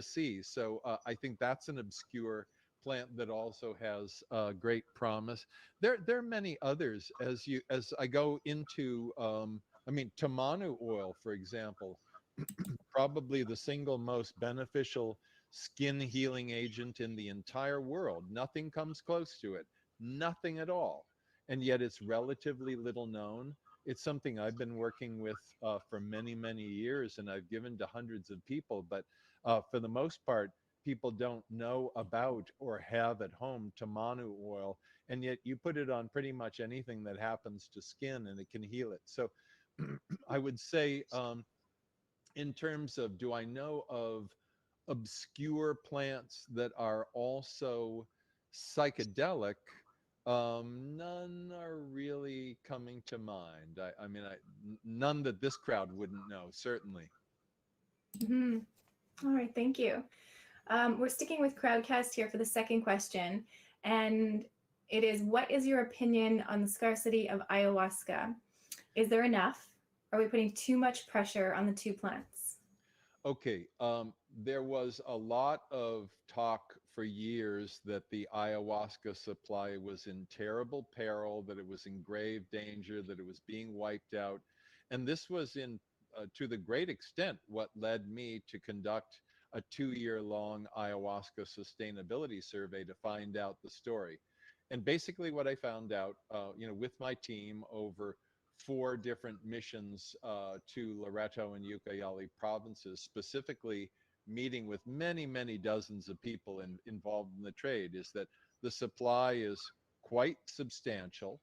see. So I think that's an obscure plant that also has great promise. There are many others as I go into, tamanu oil, for example, probably the single most beneficial skin healing agent in the entire world. Nothing comes close to it, nothing at all. And yet it's relatively little known. It's something I've been working with for many, many years, and I've given to hundreds of people. But for the most part, people don't know about or have at home tamanu oil. And yet you put it on pretty much anything that happens to skin and it can heal it. So I would say, in terms of, do I know of obscure plants that are also psychedelic? None are really coming to mind. None that this crowd wouldn't know, certainly. Mm-hmm. All right, thank you. We're sticking with Crowdcast here for the second question, and it is, what is your opinion on the scarcity of ayahuasca? Is there enough? Are we putting too much pressure on the two plants? Okay, there was a lot of talk for years that the ayahuasca supply was in terrible peril, that it was in grave danger, that it was being wiped out. And this was to the great extent, what led me to conduct a 2-year-long ayahuasca sustainability survey to find out the story. And basically what I found out, with my team over 4 different missions to Loreto and Ucayali provinces, specifically meeting with many, many dozens of people involved in the trade, is that the supply is quite substantial.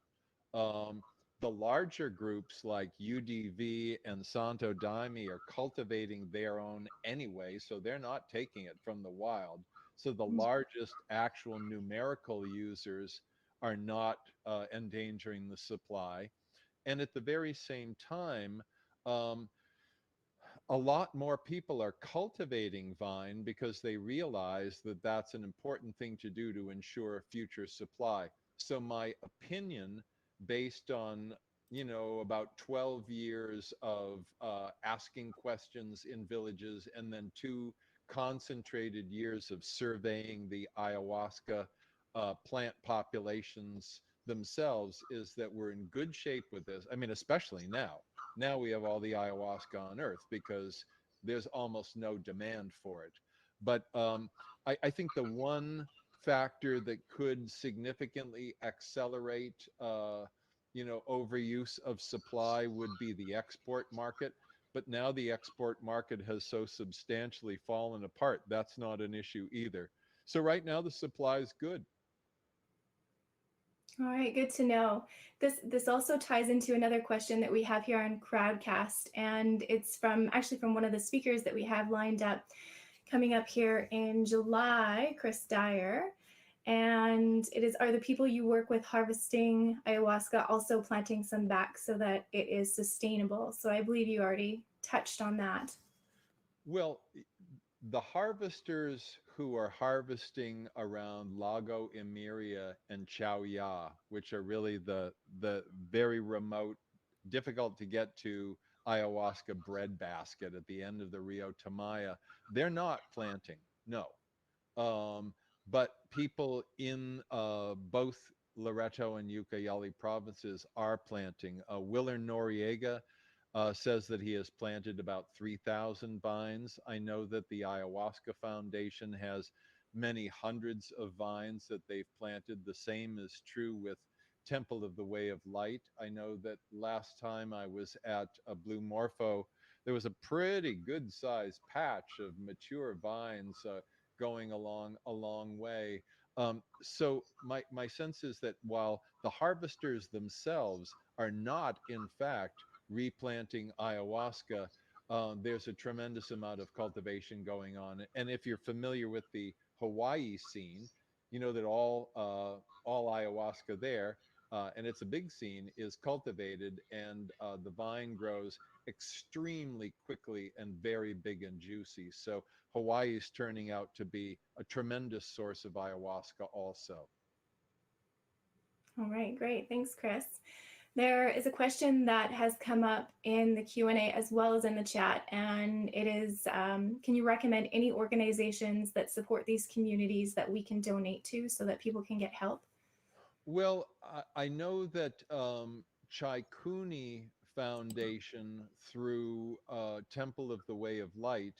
The larger groups like UDV and Santo Daime are cultivating their own anyway, so they're not taking it from the wild. So the largest actual numerical users are not endangering the supply. And at the very same time, a lot more people are cultivating vine because they realize that that's an important thing to do to ensure future supply. So my opinion, based on about 12 years of asking questions in villages, and then 2 concentrated years of surveying the ayahuasca plant populations themselves, is that we're in good shape with this. I mean, especially now. Now we have all the ayahuasca on earth because there's almost no demand for it. But I think the one factor that could significantly accelerate, overuse of supply would be the export market. But now the export market has so substantially fallen apart, that's not an issue either. So right now the supply is good. All right, good to know. This also ties into another question that we have here on Crowdcast, and it's from one of the speakers that we have lined up coming up here in July, Chris Dyer. And it is, are the people you work with harvesting ayahuasca also planting some back so that it is sustainable? So I believe you already touched on that. Well, the harvesters who are harvesting around Lago Imiria and Chauya, which are really the very remote, difficult to get to ayahuasca breadbasket at the end of the Rio Tamaya, they're not planting. No, But people in both Loreto and Ucayali provinces are planting. Wiler Noriega says that he has planted about 3,000 vines. I know that the Ayahuasca Foundation has many hundreds of vines that they've planted. The same is true with Temple of the Way of Light. I know that last time I was at a Blue Morpho, there was a pretty good sized patch of mature vines going along a long way. So my sense is that while the harvesters themselves are not, in fact, replanting ayahuasca, there's a tremendous amount of cultivation going on. And if you're familiar with the Hawaii scene, you know that all ayahuasca there, and it's a big scene, is cultivated, and the vine grows extremely quickly and very big and juicy. So Hawaii is turning out to be a tremendous source of ayahuasca also. All right, great. Thanks, Chris. There is a question that has come up in the Q&A as well as in the chat, and it is, can you recommend any organizations that support these communities that we can donate to so that people can get help? Well, I know that Chacruna Foundation through Temple of the Way of Light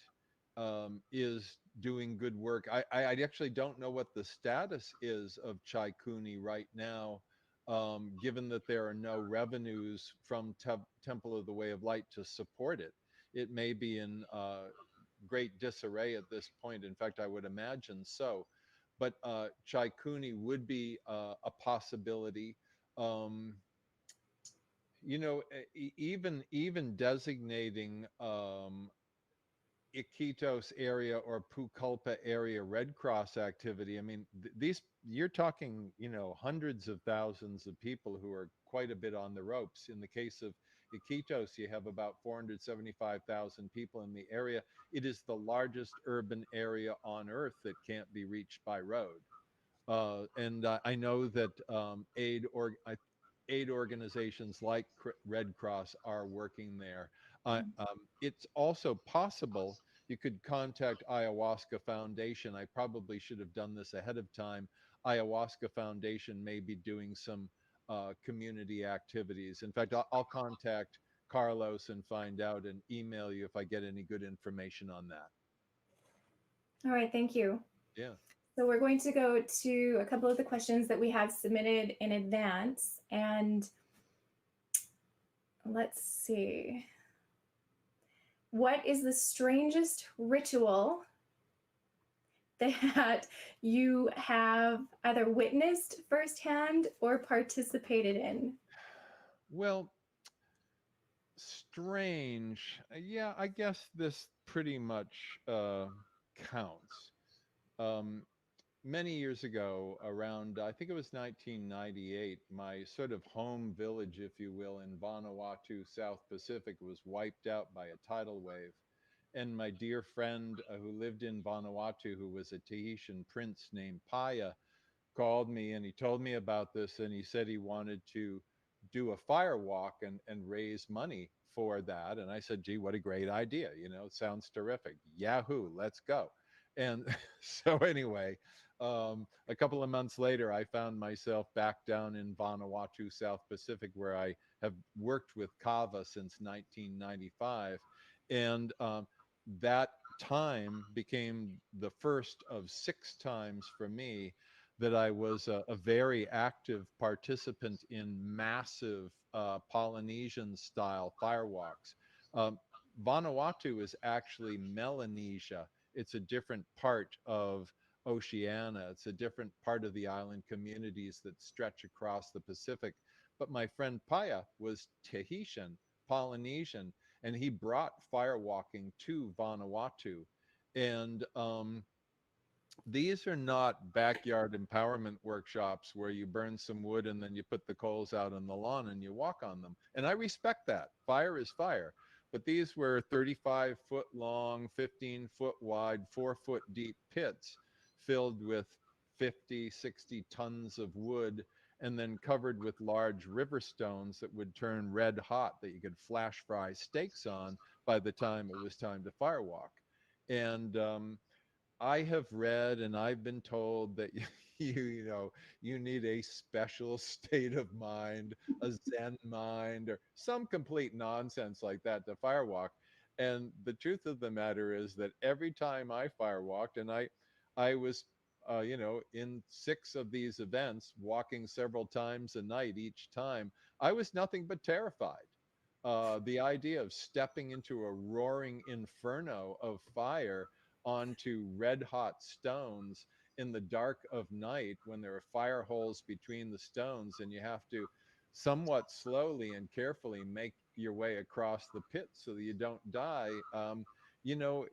is doing good work. I actually don't know what the status is of Chacruna right now, given that there are no revenues from Temple of the Way of Light to support it. It may be in great disarray at this point. In fact, I would imagine so. But Chacruna would be a possibility. You know, even designating Iquitos area or Pucallpa area Red Cross activity. I mean, these, you're talking, you know, hundreds of thousands of people who are quite a bit on the ropes. In the case of Iquitos, you have about 475,000 people in the area. It is the largest urban area on earth that can't be reached by road. And I know that aid organizations like Red Cross are working there. It's also possible you could contact Ayahuasca Foundation. I probably should have done this ahead of time. Ayahuasca Foundation may be doing some community activities. In fact, I'll contact Carlos and find out and email you if I get any good information on that. All right, thank you. Yeah. So we're going to go to a couple of the questions that we have submitted in advance. And let's see. What is the strangest ritual that you have either witnessed firsthand or participated in? Well, strange. Yeah, I guess this pretty much counts. Um, Many years ago, around, I think it was 1998, my sort of home village, if you will, in Vanuatu, South Pacific, was wiped out by a tidal wave. And my dear friend who lived in Vanuatu, who was a Tahitian prince named Paya, called me and he told me about this, and he said he wanted to do a fire walk and raise money for that. And I said, gee, what a great idea. You know, it sounds terrific. Yahoo, let's go. And so anyway, a couple of months later, I found myself back down in Vanuatu, South Pacific, where I have worked with Kava since 1995. And that time became the first of 6 times for me that I was a very active participant in massive Polynesian style firewalks. Vanuatu is actually Melanesia. It's a different part of Oceania. It's a different part of the island communities that stretch across the Pacific. But my friend Paya was Tahitian, Polynesian, and he brought firewalking to Vanuatu. And these are not backyard empowerment workshops where you burn some wood and then you put the coals out on the lawn and you walk on them. And I respect that. Fire is fire. But these were 35-foot long, 15-foot wide, 4-foot deep pits filled with 50, 60 tons of wood and then covered with large river stones that would turn red hot that you could flash fry steaks on by the time it was time to firewalk. And I have read and I've been told that you know, you need a special state of mind, a Zen mind, or some complete nonsense like that to firewalk. And the truth of the matter is that every time I firewalked, and I was, you know, in 6 of these events, walking several times a night each time, I was nothing but terrified. The idea of stepping into a roaring inferno of fire onto red hot stones in the dark of night when there are fire holes between the stones and you have to somewhat slowly and carefully make your way across the pit so that you don't die. You know,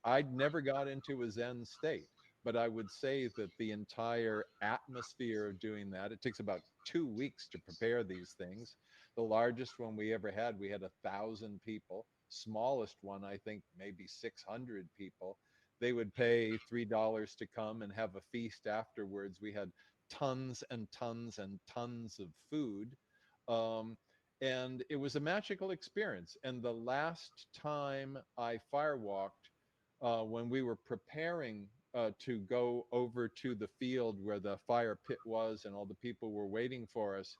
I'd never got into a Zen state, but I would say that the entire atmosphere of doing that, it takes about 2 weeks to prepare these things. The largest one we ever had, we had 1,000 people. Smallest one, I think maybe 600 people. They would pay $3 to come and have a feast afterwards. We had tons and tons and tons of food. Um, and it was a magical experience. And the last time I firewalked, when we were preparing to go over to the field where the fire pit was and all the people were waiting for us,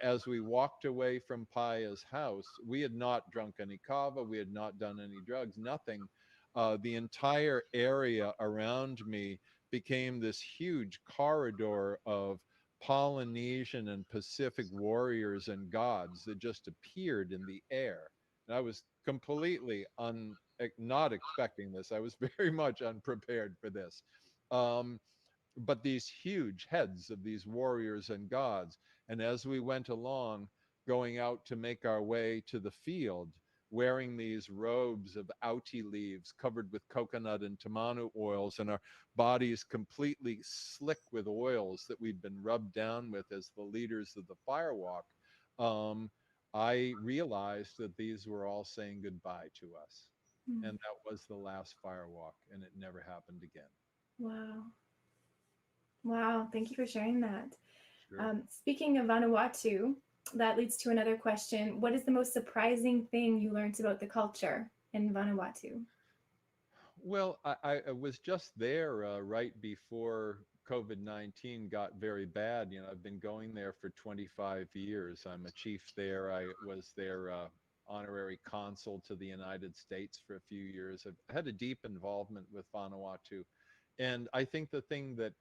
as we walked away from Paya's house, we had not drunk any kava, we had not done any drugs, nothing. The entire area around me became this huge corridor of Polynesian and Pacific warriors and gods that just appeared in the air. And I was completely not expecting this. I was very much unprepared for this. Um, but these huge heads of these warriors and gods. And as we went along, going out to make our way to the field, wearing these robes of auti leaves covered with coconut and tamanu oils, and our bodies completely slick with oils that we'd been rubbed down with as the leaders of the firewalk, I realized that these were all saying goodbye to us. Mm. And that was the last firewalk, and it never happened again. Wow. Wow. Thank you for sharing that. Sure. Speaking of Vanuatu, that leads to another question. What is the most surprising thing you learned about the culture in Vanuatu? Well, I was just there right before COVID-19 got very bad. You know, I've been going there for 25 years. I'm a chief there. I was their honorary consul to the United States for a few years. I've had a deep involvement with Vanuatu. And I think the thing that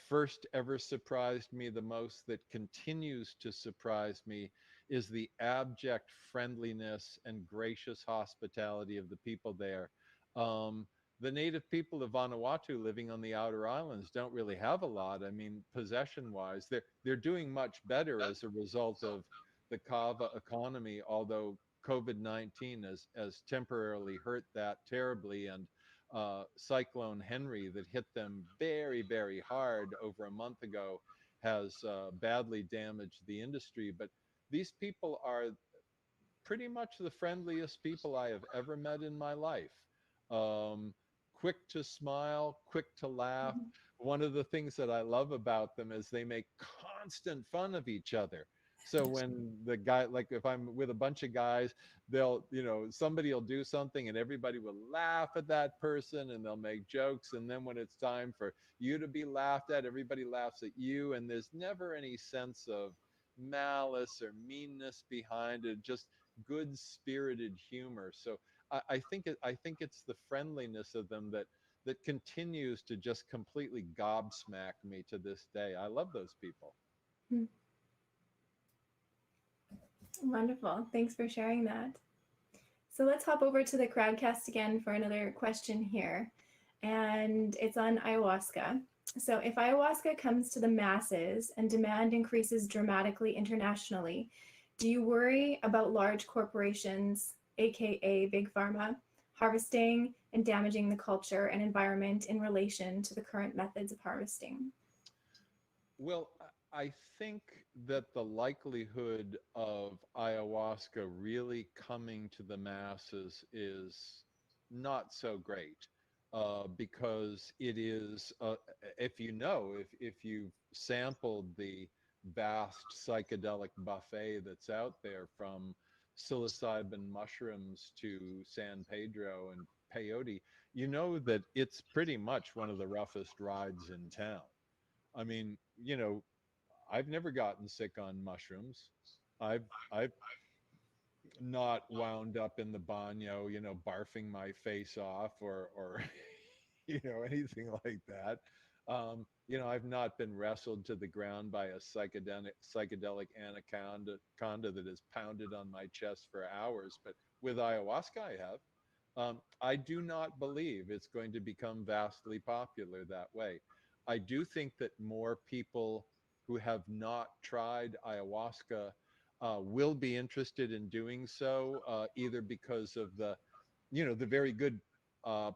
first ever surprised me the most, that continues to surprise me, is the abject friendliness and gracious hospitality of the people there. The native people of Vanuatu living on the outer islands don't really have a lot. I mean, possession-wise, they're doing much better as a result of the kava economy, although COVID-19 has temporarily hurt that terribly. And Cyclone Henry that hit them very, very hard over a month ago has badly damaged the industry. But these people are pretty much the friendliest people I have ever met in my life. Quick to smile, quick to laugh. Mhm. One of the things that I love about them is they make constant fun of each other. So when the guy, like if I'm with a bunch of guys, they'll, you know, somebody will do something and everybody will laugh at that person and they'll make jokes. And then when it's time for you to be laughed at, everybody laughs at you. And there's never any sense of malice or meanness behind it, just good spirited humor. So I think it's the friendliness of them that continues to just completely gobsmack me to this day. I love those people. Mm. Wonderful. Thanks for sharing that. So let's hop over to the crowdcast again for another question here. And it's on ayahuasca. So if ayahuasca comes to the masses and demand increases dramatically internationally, do you worry about large corporations, aka big pharma, harvesting and damaging the culture and environment in relation to the current methods of harvesting? Well, I think that the likelihood of ayahuasca really coming to the masses is not so great, because it is, if you know, if you've sampled the vast psychedelic buffet that's out there, from psilocybin mushrooms to San Pedro and peyote, you know that it's pretty much one of the roughest rides in town. I mean, you know, I've never gotten sick on mushrooms. I've not wound up in the baño, you know, barfing my face off or you know, anything like that. You know, I've not been wrestled to the ground by a psychedelic anaconda that has pounded on my chest for hours. But with ayahuasca, I have. I do not believe it's going to become vastly popular that way. I do think that more people who have not tried ayahuasca will be interested in doing so, either because of the, you know, the very good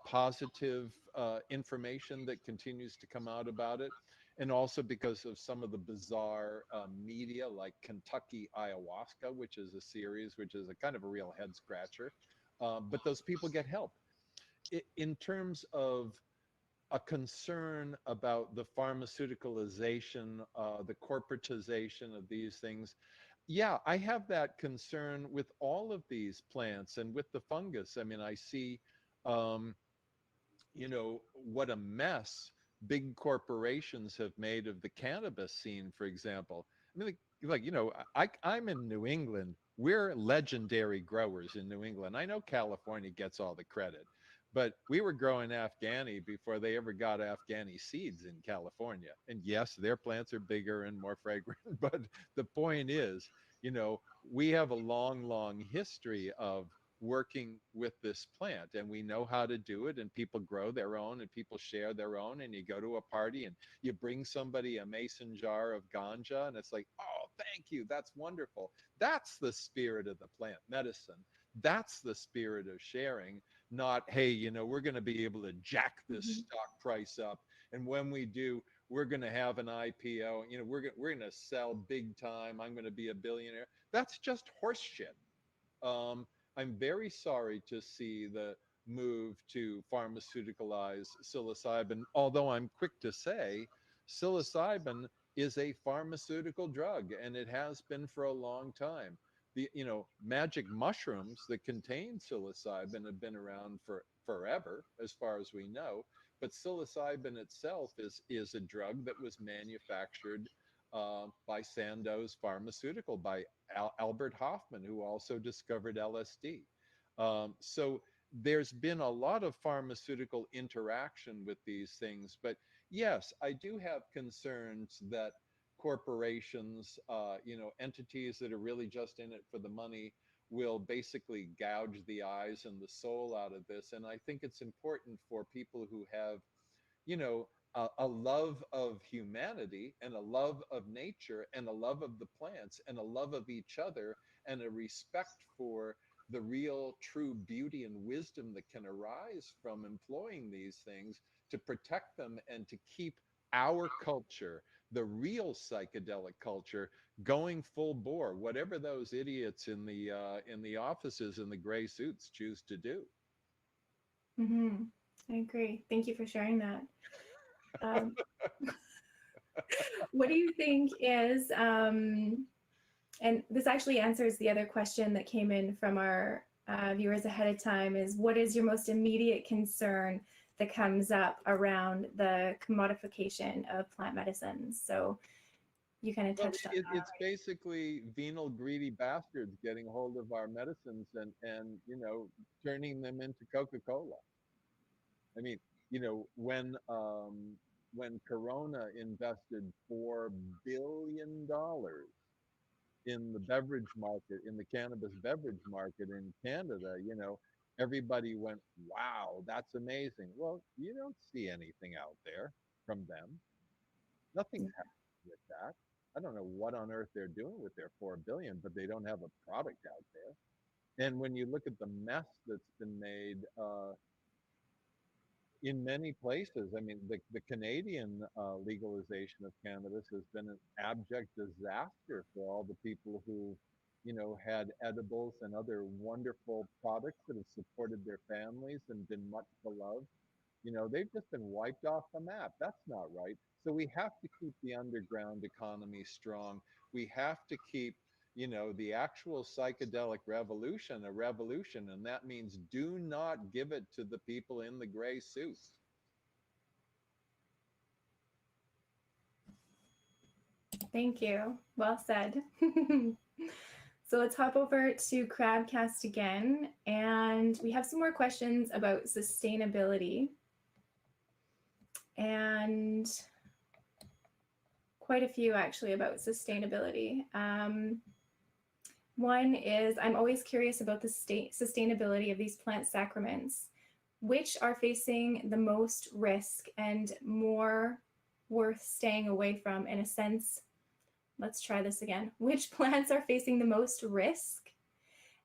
positive information that continues to come out about it, and also because of some of the bizarre media like Kentucky Ayahuasca, which is a series, which is a kind of a real head scratcher. But those people get help. In terms of a concern about the pharmaceuticalization, the corporatization of these things, yeah, I have that concern with all of these plants and with the fungus. I mean, I see, um, you know, what a mess big corporations have made of the cannabis scene, for example. I mean, like you know, I'm in New England. We're legendary growers in New England. I know California gets all the credit, but we were growing Afghani before they ever got Afghani seeds in California. And yes, their plants are bigger and more fragrant, but the point is, you know, we have a long, long history of working with this plant, and we know how to do it, and people grow their own and people share their own, and you go to a party and you bring somebody a mason jar of ganja and it's like, oh, thank you, that's wonderful. That's the spirit of the plant medicine. That's the spirit of sharing, not, hey, you know, we're going to be able to jack this stock price up, and when we do, we're going to have an IPO, you know, we're going to sell big time, I'm going to be a billionaire. That's just horse shit. I'm very sorry to see the move to pharmaceuticalize psilocybin, although I'm quick to say psilocybin is a pharmaceutical drug, and it has been for a long time. The, you know, magic mushrooms that contain psilocybin have been around for forever, as far as we know. But psilocybin itself is a drug that was manufactured by Sandoz Pharmaceutical, by Albert Hoffman, who also discovered LSD. So there's been a lot of pharmaceutical interaction with these things. But yes, I do have concerns that corporations, you know, entities that are really just in it for the money, will basically gouge the eyes and the soul out of this. And I think it's important for people who have, you know, a love of humanity and a love of nature and a love of the plants and a love of each other and a respect for the real true beauty and wisdom that can arise from employing these things, to protect them and to keep our culture, the real psychedelic culture, going full bore, whatever those idiots in the offices in the gray suits choose to do. I agree. Thank you for sharing that. What do you think is, and this actually answers the other question that came in from our viewers ahead of time, is what is your most immediate concern that comes up around the commodification of plant medicines? So you kind of touched on that. It's basically venal greedy bastards getting hold of our medicines and you know, turning them into Coca-Cola. I mean, you know, when Corona invested $4 billion in the beverage market, in the cannabis beverage market in Canada, you know, everybody went, wow, that's amazing. Well, you don't see anything out there from them. Nothing's happening with that. I don't know what on earth they're doing with their 4 billion, but they don't have a product out there. And when you look at the mess that's been made, in many places, I mean, the Canadian legalization of cannabis has been an abject disaster for all the people who, you know, had edibles and other wonderful products that have supported their families and been much beloved. You know, they've just been wiped off the map. That's not right. So we have to keep the underground economy strong. We have to keep, you know, the actual psychedelic revolution, a revolution, and that means do not give it to the people in the gray suits. Thank you. Well said. So let's hop over to Crabcast again, and we have some more questions about sustainability. And quite a few actually about sustainability. One is, I'm always curious about the sustainability of these plant sacraments. Which are facing the most risk and more worth staying away from in a sense? Let's try this again. Which plants are facing the most risk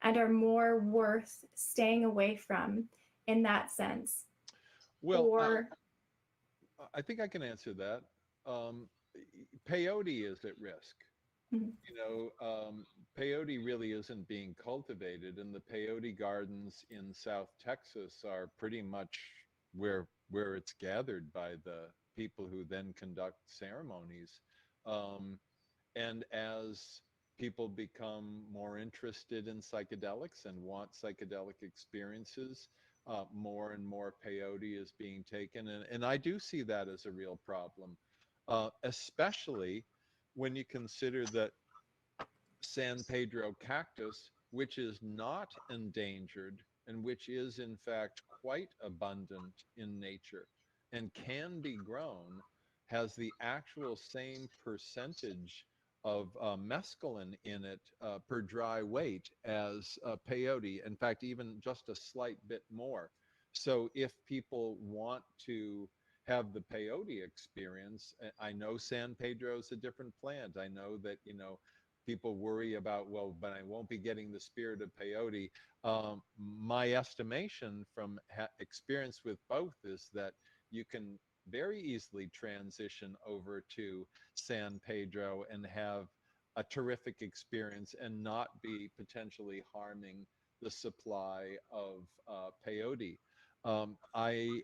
and are more worth staying away from in that sense? Well, or I think I can answer that. Peyote is at risk. Mhm. You know, peyote really isn't being cultivated, and the peyote gardens in South Texas are pretty much where it's gathered by the people who then conduct ceremonies. And as people become more interested in psychedelics and want psychedelic experiences, more and more peyote is being taken. And I do see that as a real problem, especially when you consider that San Pedro cactus, which is not endangered and which is in fact quite abundant in nature and can be grown, has the actual same percentage of mescaline in it per dry weight as peyote. In fact, even just a slight bit more. So if people want to have the peyote experience, I know San Pedro is a different plant. I know that, you know, people worry about, well, but I won't be getting the spirit of peyote. My estimation from experience with both is that you can very easily transition over to San Pedro and have a terrific experience and not be potentially harming the supply of peyote. I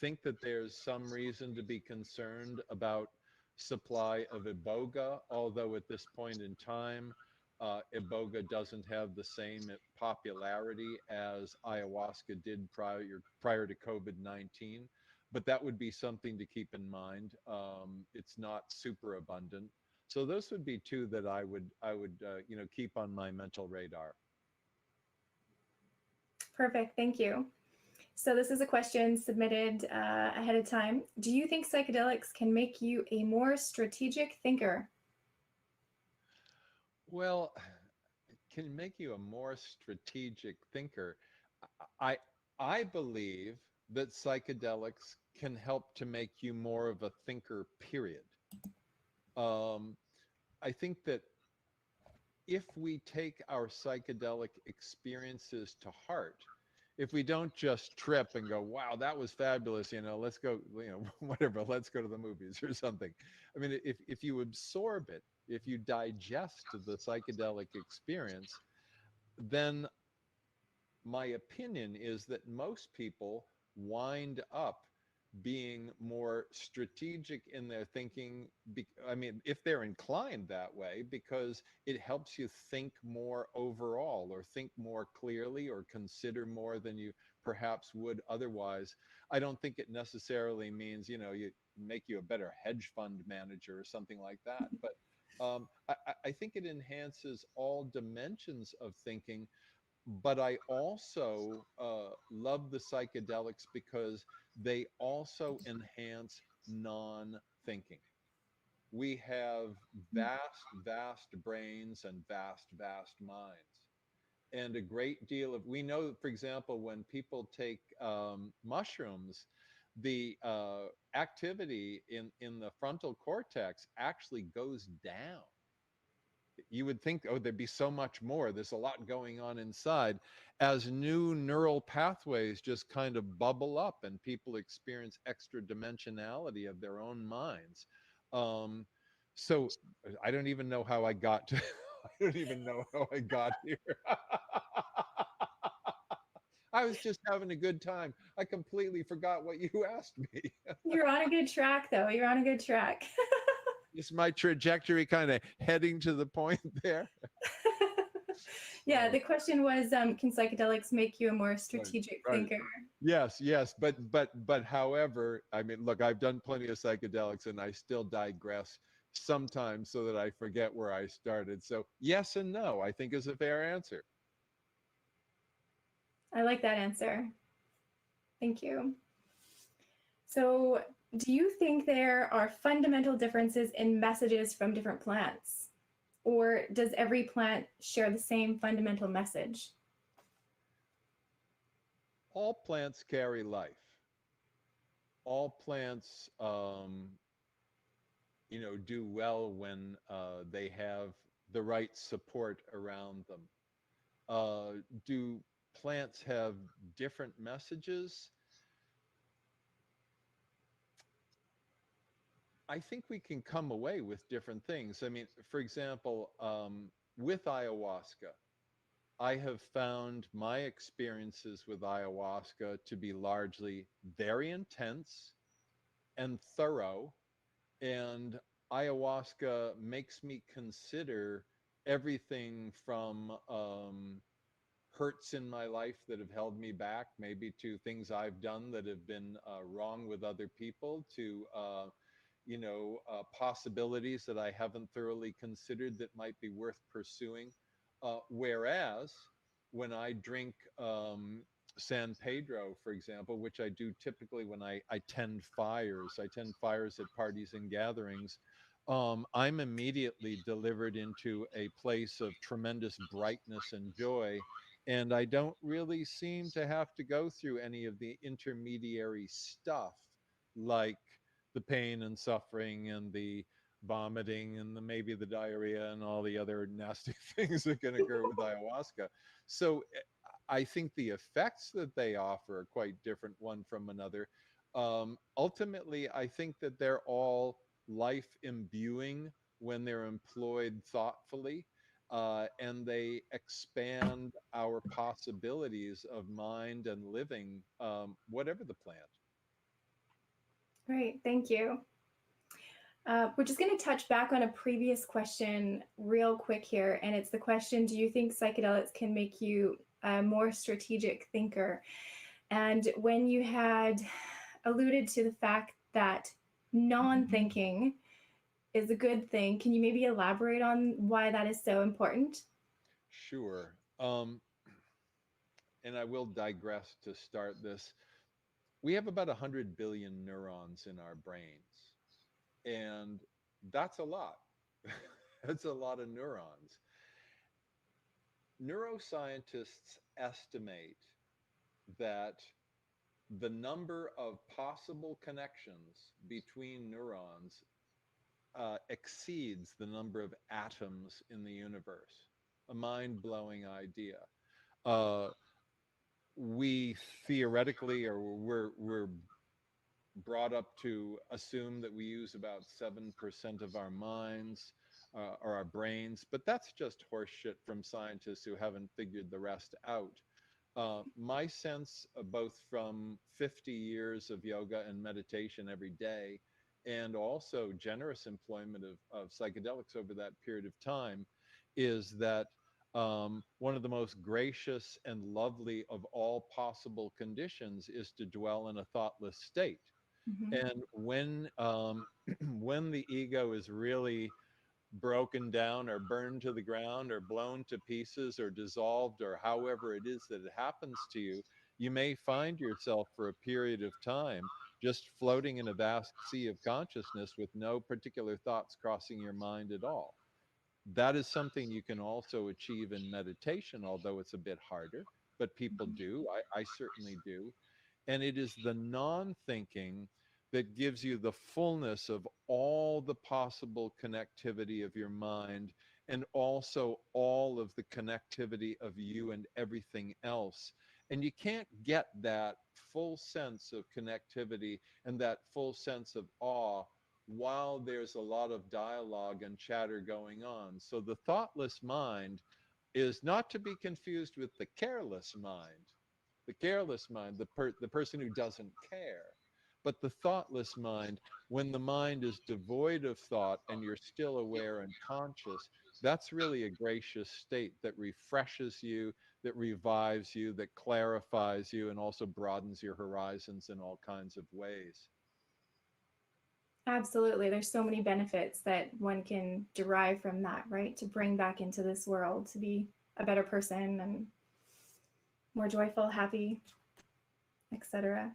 think that there's some reason to be concerned about supply of iboga, although at this point in time, iboga doesn't have the same popularity as ayahuasca did prior to COVID-19. But that would be something to keep in mind. It's not super abundant. So those would be two that I would you know, keep on my mental radar. Perfect, thank you. So this is a question submitted ahead of time. Do you think psychedelics can make you a more strategic thinker? Well, it can make you a more strategic thinker. I believe that psychedelics can help to make you more of a thinker, period. I think that if we take our psychedelic experiences to heart, if we don't just trip and go, wow, that was fabulous, you know, let's go, you know, whatever, let's go to the movies or something. I mean, if you absorb it, if you digest the psychedelic experience, then my opinion is that most people wind up being more strategic in their thinking. I mean, if they're inclined that way, because it helps you think more overall or think more clearly or consider more than you perhaps would otherwise. I don't think it necessarily means, you know, you make you a better hedge fund manager or something like that. But I think it enhances all dimensions of thinking. But I also love the psychedelics because they also enhance non-thinking. We have vast brains and vast minds. And a great deal of, we know, for example, when people take mushrooms, the activity in the frontal cortex actually goes down. You would think, oh, there'd be so much more. There's a lot going on inside as new neural pathways just kind of bubble up and people experience extra dimensionality of their own minds. So I don't even know how I got to, I don't even know how I got here. I was just having a good time. I completely forgot what you asked me. You're on a good track, though. You're on a good track. Is my trajectory kind of heading to the point there? Yeah, the question was, can psychedelics make you a more strategic right. thinker? Yes, but however, I mean, look, I've done plenty of psychedelics and I still digress sometimes so that I forget where I started. So yes and no, I think is a fair answer. I like that answer. Thank you. So, do you think there are fundamental differences in messages from different plants? Or does every plant share the same fundamental message? All plants carry life. All plants, do well when they have the right support around them. Do plants have different messages? I think we can come away with different things. I mean, for example, with ayahuasca, I have found my experiences with ayahuasca to be largely very intense and thorough. And ayahuasca makes me consider everything from hurts in my life that have held me back, maybe to things I've done that have been wrong with other people, to possibilities that I haven't thoroughly considered that might be worth pursuing. Whereas when I drink San Pedro, for example, which I do typically when I tend fires at parties and gatherings, I'm immediately delivered into a place of tremendous brightness and joy. And I don't really seem to have to go through any of the intermediary stuff like the pain and suffering and the vomiting and maybe the diarrhea and all the other nasty things that can occur with ayahuasca. So I think the effects that they offer are quite different one from another. Ultimately, I think that they're all life imbuing when they're employed thoughtfully, and they expand our possibilities of mind and living, whatever the plant. Great, thank you. We're just going to touch back on a previous question real quick here. And it's the question, do you think psychedelics can make you a more strategic thinker? And when you had alluded to the fact that non-thinking is a good thing, can you maybe elaborate on why that is so important? Sure. And I will digress to start this. We have about 100 billion neurons in our brains. And that's a lot. That's a lot of neurons. Neuroscientists estimate that the number of possible connections between neurons exceeds the number of atoms in the universe. A mind-blowing idea. We theoretically, or we're brought up to assume that we use about 7% of our minds or our brains, but that's just horseshit from scientists who haven't figured the rest out. My sense, both from 50 years of yoga and meditation every day, and also generous employment of psychedelics over that period of time, is that one of the most gracious and lovely of all possible conditions is to dwell in a thoughtless state. And when when the ego is really broken down or burned to the ground or blown to pieces or dissolved or however it is that it happens to you, you may find yourself for a period of time just floating in a vast sea of consciousness with no particular thoughts crossing your mind at all. That is something you can also achieve in meditation, although it's a bit harder, but people do. I certainly do. And it is the non-thinking that gives you the fullness of all the possible connectivity of your mind, and also all of the connectivity of you and everything else. And you can't get that full sense of connectivity and that full sense of awe while there's a lot of dialogue and chatter going on. So the thoughtless mind is not to be confused with the careless mind. The careless mind, the person who doesn't care. But the thoughtless mind, when the mind is devoid of thought and you're still aware and conscious, that's really a gracious state that refreshes you, that revives you, that clarifies you, and also broadens your horizons in all kinds of ways. Absolutely. There's so many benefits that one can derive from that, right? To bring back into this world, to be a better person and more joyful, happy, etc.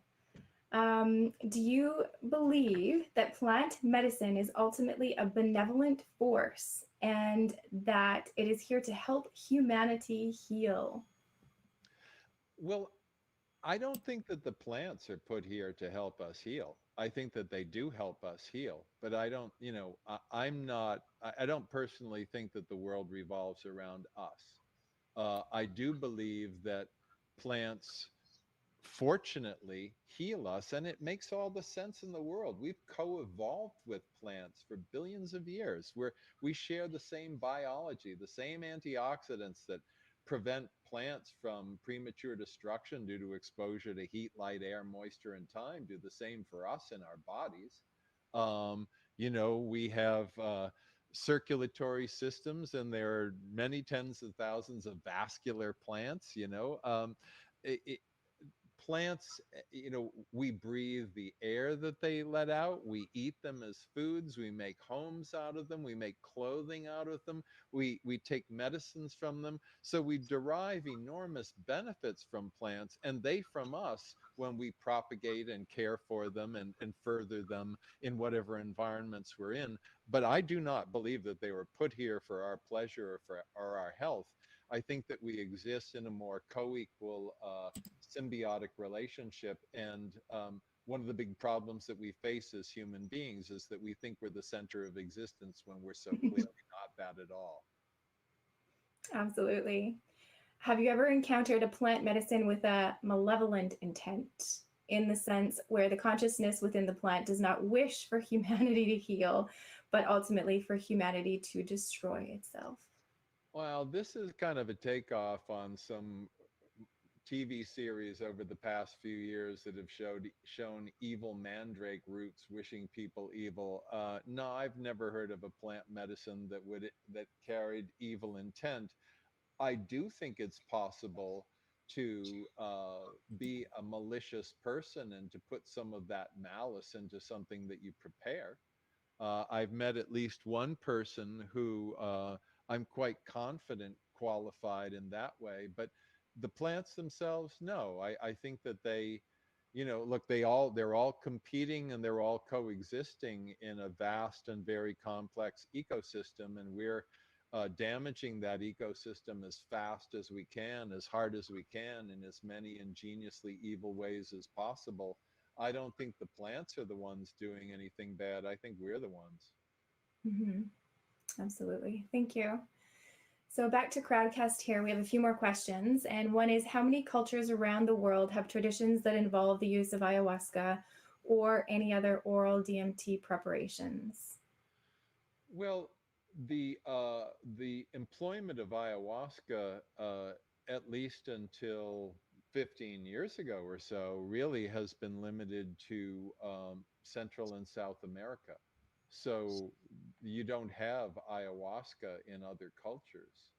Do you believe that plant medicine is ultimately a benevolent force and that it is here to help humanity heal? Well, I don't think that the plants are put here to help us heal. I think that they do help us heal, but I don't, I'm not, I don't personally think that the world revolves around us. I do believe that plants fortunately heal us, and it makes all the sense in the world. We've co-evolved with plants for billions of years, where we share the same biology, the same antioxidants that prevent plants from premature destruction due to exposure to heat, light, air, moisture, and time do the same for us in our bodies. um, we have circulatory systems, and there are many tens of thousands of vascular plants. It, plants, we breathe the air that they let out. We eat them as foods. We make homes out of them. We make clothing out of them. We take medicines from them. So we derive enormous benefits from plants, and they from us when we propagate and care for them and further them in whatever environments we're in. But I do not believe that they were put here for our pleasure or our health. I think that we exist in a more co-equal, symbiotic relationship. And one of the big problems that we face as human beings is that we think we're the center of existence when we're so clearly not that at all. Absolutely. Have you ever encountered a plant medicine with a malevolent intent, in the sense where the consciousness within the plant does not wish for humanity to heal, but ultimately for humanity to destroy itself? Well, this is kind of a takeoff on some TV series over the past few years that have shown evil mandrake roots wishing people evil. No, I've never heard of a plant medicine that carried evil intent. I do think it's possible to be a malicious person and to put some of that malice into something that you prepare. I've met at least one person who I'm quite confident qualified in that way, but the plants themselves, no. I think that they, look, they're all competing and they're all coexisting in a vast and very complex ecosystem, and we're damaging that ecosystem as fast as we can, as hard as we can, in as many ingeniously evil ways as possible. I don't think the plants are the ones doing anything bad. I think we're the ones. Mm-hmm. Absolutely. Thank you. So back to Crowdcast here, we have a few more questions. And one is, how many cultures around the world have traditions that involve the use of ayahuasca or any other oral DMT preparations? Well, the employment of ayahuasca, at least until 15 years ago or so, really has been limited to Central and South America. So you don't have ayahuasca in other cultures.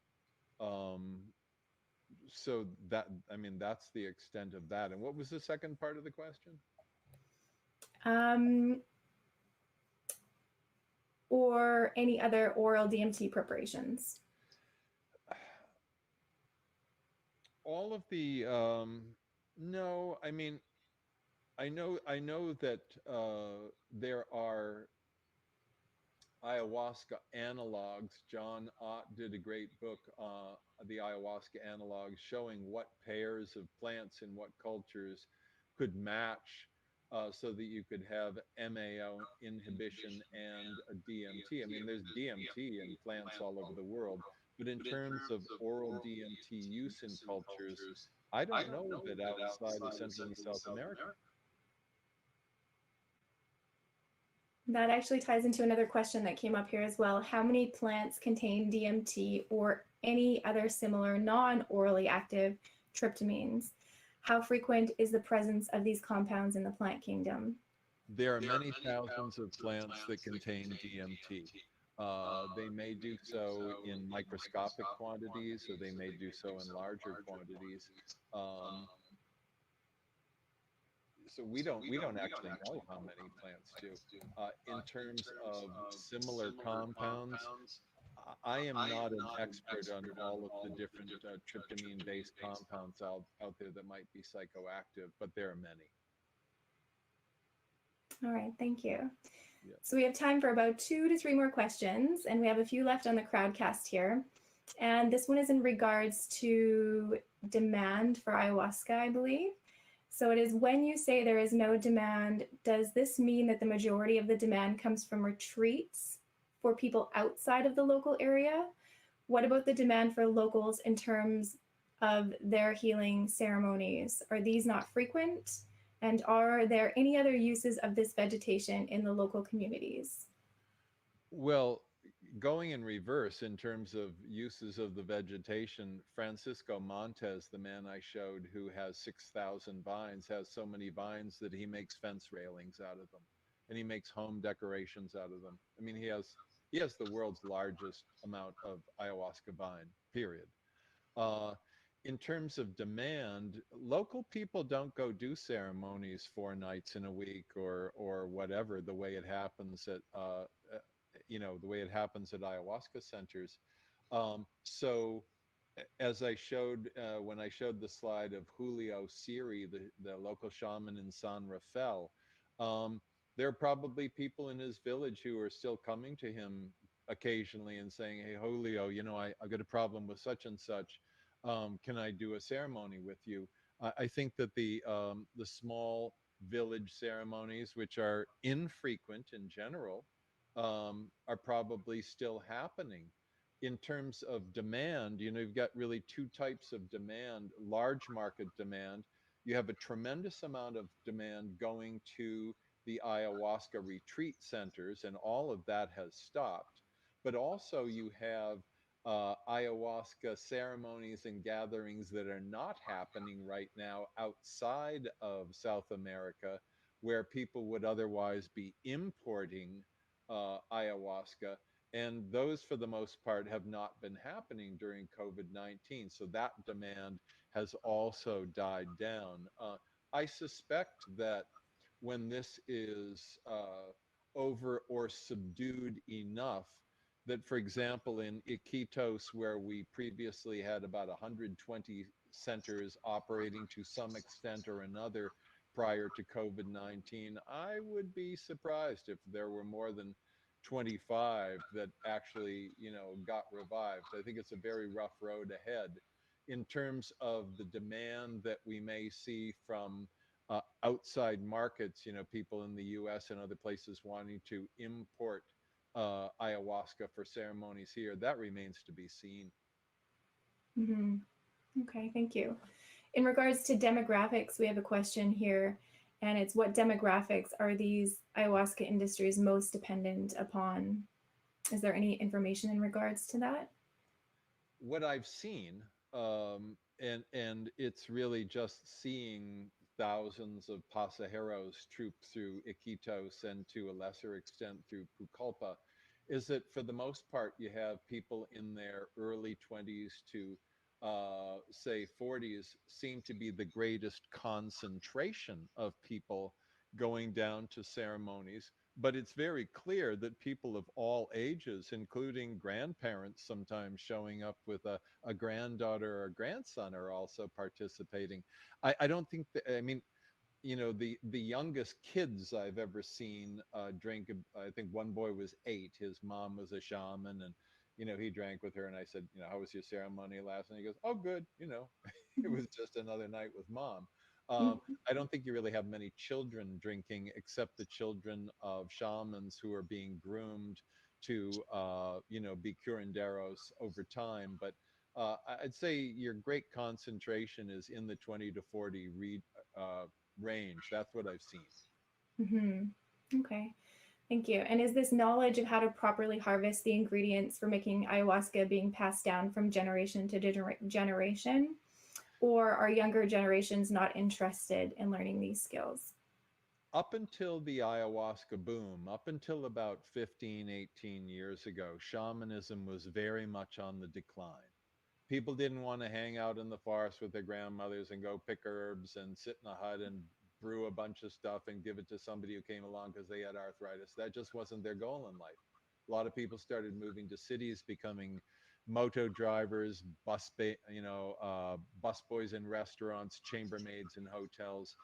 Um, so that, I mean, that's the extent of that. And what was the second part of the question? Or any other oral DMT preparations? All of the no, I mean, I know that there are ayahuasca analogs. John Ott did a great book, the ayahuasca analogs, showing what pairs of plants in what cultures could match, so that you could have MAO inhibition and a DMT. I mean, there's DMT in plants all over the world, but in terms of oral DMT use in cultures, I don't know of it outside of Central and South America. That actually ties into another question that came up here as well. How many plants contain DMT or any other similar non-orally active tryptamines? How frequent is the presence of these compounds in the plant kingdom? There are many thousands of plants that contain DMT. They may do so in microscopic quantities, or they may do so in larger quantities. So we don't actually know how many plants do. In terms of similar compounds, I am not an expert on all of the different tryptamine-based compounds out there that might be psychoactive, but there are many. All right, thank you. Yeah. So we have time for about 2 to 3 more questions, and we have a few left on the crowdcast here. And this one is in regards to demand for ayahuasca, I believe. So it is, when you say there is no demand, does this mean that the majority of the demand comes from retreats for people outside of the local area? What about the demand for locals in terms of their healing ceremonies? Are these not frequent? And are there any other uses of this vegetation in the local communities? Well, going in reverse in terms of uses of the vegetation, Francisco Montes, the man I showed who has 6,000 vines, has so many vines that he makes fence railings out of them, and he makes home decorations out of them. I mean, he has the world's largest amount of ayahuasca vine, period. In terms of demand, local people don't go do ceremonies 4 nights in a week or whatever, the way it happens at the way it happens at ayahuasca centers. So as I showed when I showed the slide of Julio Siri, the local shaman in San Rafael, there are probably people in his village who are still coming to him occasionally and saying, "Hey, Julio, I've got a problem with such and such. Can I do a ceremony with you?" I think that the small village ceremonies, which are infrequent in general, are probably still happening. In terms of demand, you've got really 2 types of demand: large market demand. You have a tremendous amount of demand going to the ayahuasca retreat centers, and all of that has stopped. But also you have ayahuasca ceremonies and gatherings that are not happening right now outside of South America, where people would otherwise be importing ayahuasca. And those, for the most part, have not been happening during COVID-19. So that demand has also died down. I suspect that when this is over or subdued enough, that, for example, in Iquitos, where we previously had about 120 centers operating to some extent or another prior to COVID-19, I would be surprised if there were more than 25 that actually, got revived. I think it's a very rough road ahead in terms of the demand that we may see from outside markets, people in the US and other places wanting to import ayahuasca for ceremonies here. That remains to be seen. Mm-hmm. Okay, thank you. In regards to demographics, we have a question here, and it's, what demographics are these ayahuasca industries most dependent upon? Is there any information in regards to that? What I've seen, and it's really just seeing thousands of pasajeros troop through Iquitos and to a lesser extent through Pucallpa, is that for the most part you have people in their early 20s to say 40s seem to be the greatest concentration of people going down to ceremonies. But it's very clear that people of all ages, including grandparents, sometimes showing up with a granddaughter or a grandson, are also participating. I don't think that, I mean, the youngest kids I've ever seen drink, I think one boy was 8. His mom was a shaman, and he drank with her, and I said, "How was your ceremony last night?" He goes, "Oh, good, it was just another night with mom." I don't think you really have many children drinking, except the children of shamans who are being groomed to be curanderos over time. But I'd say your great concentration is in the 20 to 40 range. That's what I've seen. Mm-hmm. Okay, thank you. And is this knowledge of how to properly harvest the ingredients for making ayahuasca being passed down from generation to generation? Or are younger generations not interested in learning these skills? up until the ayahuasca boom, up until about 15, 18 years ago, shamanism was very much on the decline. People didn't want to hang out in the forest with their grandmothers and go pick herbs and sit in a hut and brew a bunch of stuff and give it to somebody who came along because they had arthritis. That just wasn't their goal in life. A lot of people started moving to cities, becoming moto drivers, bus boys in restaurants, chambermaids in hotels.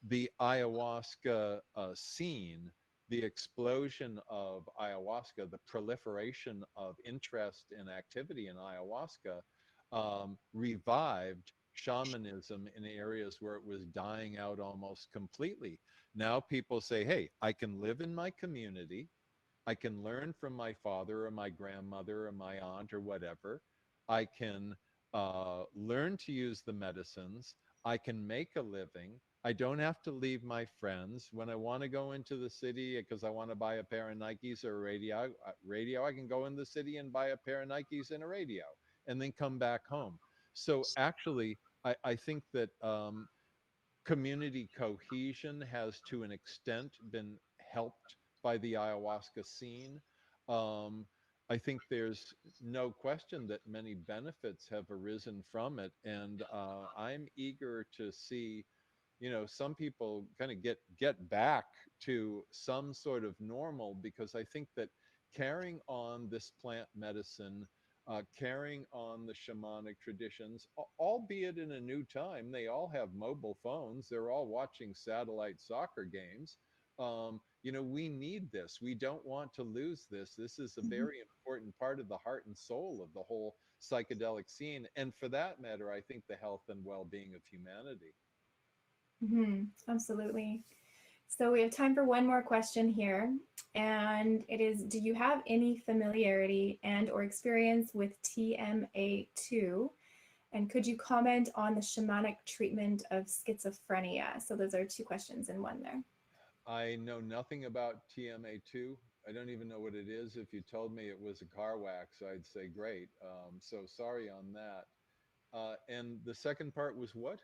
The ayahuasca scene, the explosion of ayahuasca, the proliferation of interest and activity in ayahuasca revived shamanism in areas where it was dying out almost completely. Now people say, hey, I can live in my community. I can learn from my father or my grandmother or my aunt or whatever. I can learn to use the medicines. I can make a living. I don't have to leave my friends. When I want to go into the city because I want to buy a pair of Nikes or a radio, I can go in the city and buy a pair of Nikes and a radio and then come back home. So actually, I think that community cohesion has to an extent been helped by the ayahuasca scene. Um, I think there's no question that many benefits have arisen from it. And I'm eager to see, some people kind of get back to some sort of normal, because I think that carrying on this plant medicine, carrying on the shamanic traditions, albeit in a new time. They all have mobile phones. They're all watching satellite soccer games. We need this. We don't want to lose this. This is a very important part of the heart and soul of the whole psychedelic scene. And for that matter, I think the health and well-being of humanity. Absolutely. So we have time for one more question here, and it is, do you have any familiarity and or experience with TMA2? And could you comment on the shamanic treatment of schizophrenia? So those are two questions in one there. I know nothing about TMA2. I don't even know what it is. If you told me it was a car wax, I'd say great. So sorry on that. And the second part was what?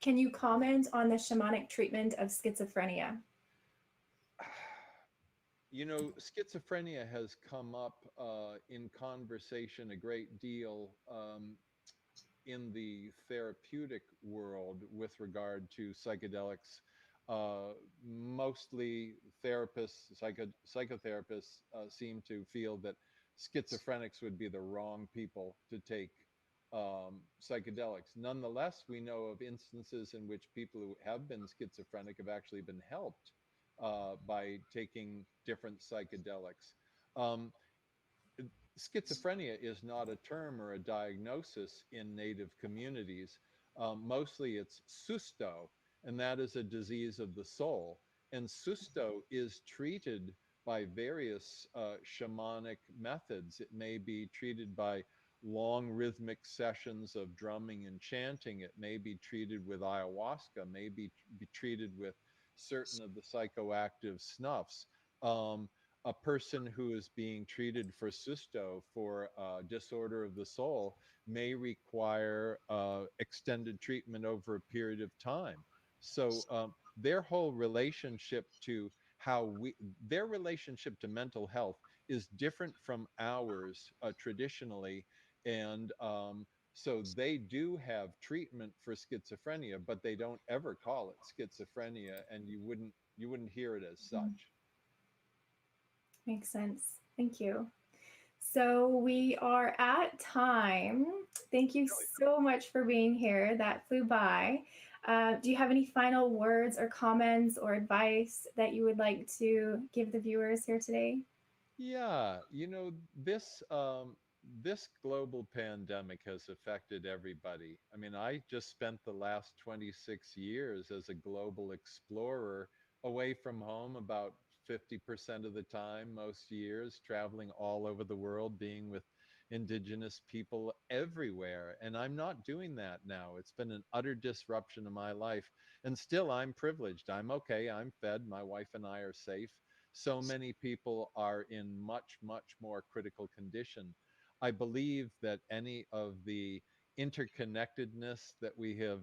Can you comment on the shamanic treatment of schizophrenia? Schizophrenia has come up in conversation a great deal in the therapeutic world with regard to psychedelics. Mostly therapists, psychotherapists seem to feel that schizophrenics would be the wrong people to take psychedelics. Nonetheless, we know of instances in which people who have been schizophrenic have actually been helped by taking different psychedelics. Schizophrenia is not a term or a diagnosis in Native communities. Mostly it's susto, and that is a disease of the soul. And susto is treated by various shamanic methods. It may be treated by long rhythmic sessions of drumming and chanting. It may be treated with ayahuasca, may be treated with certain of the psychoactive snuffs. A person who is being treated for susto, for disorder of the soul, may require extended treatment over a period of time. So their whole relationship to their relationship to mental health is different from ours traditionally. And so they do have treatment for schizophrenia, but they don't ever call it schizophrenia, and you wouldn't hear it as such. Makes sense. Thank you. So we are at time. Thank you so much for being here. That flew by. Do you have any final words or comments or advice that you would like to give the viewers here today? Yeah, this global pandemic has affected everybody. I mean, I just spent the last 26 years as a global explorer away from home about 50% of the time, most years, traveling all over the world, being with indigenous people everywhere. And I'm not doing that now. It's been an utter disruption of my life. And still, I'm privileged. I'm okay. I'm fed. My wife and I are safe. So many people are in much, much more critical condition. I believe that any of the interconnectedness that we have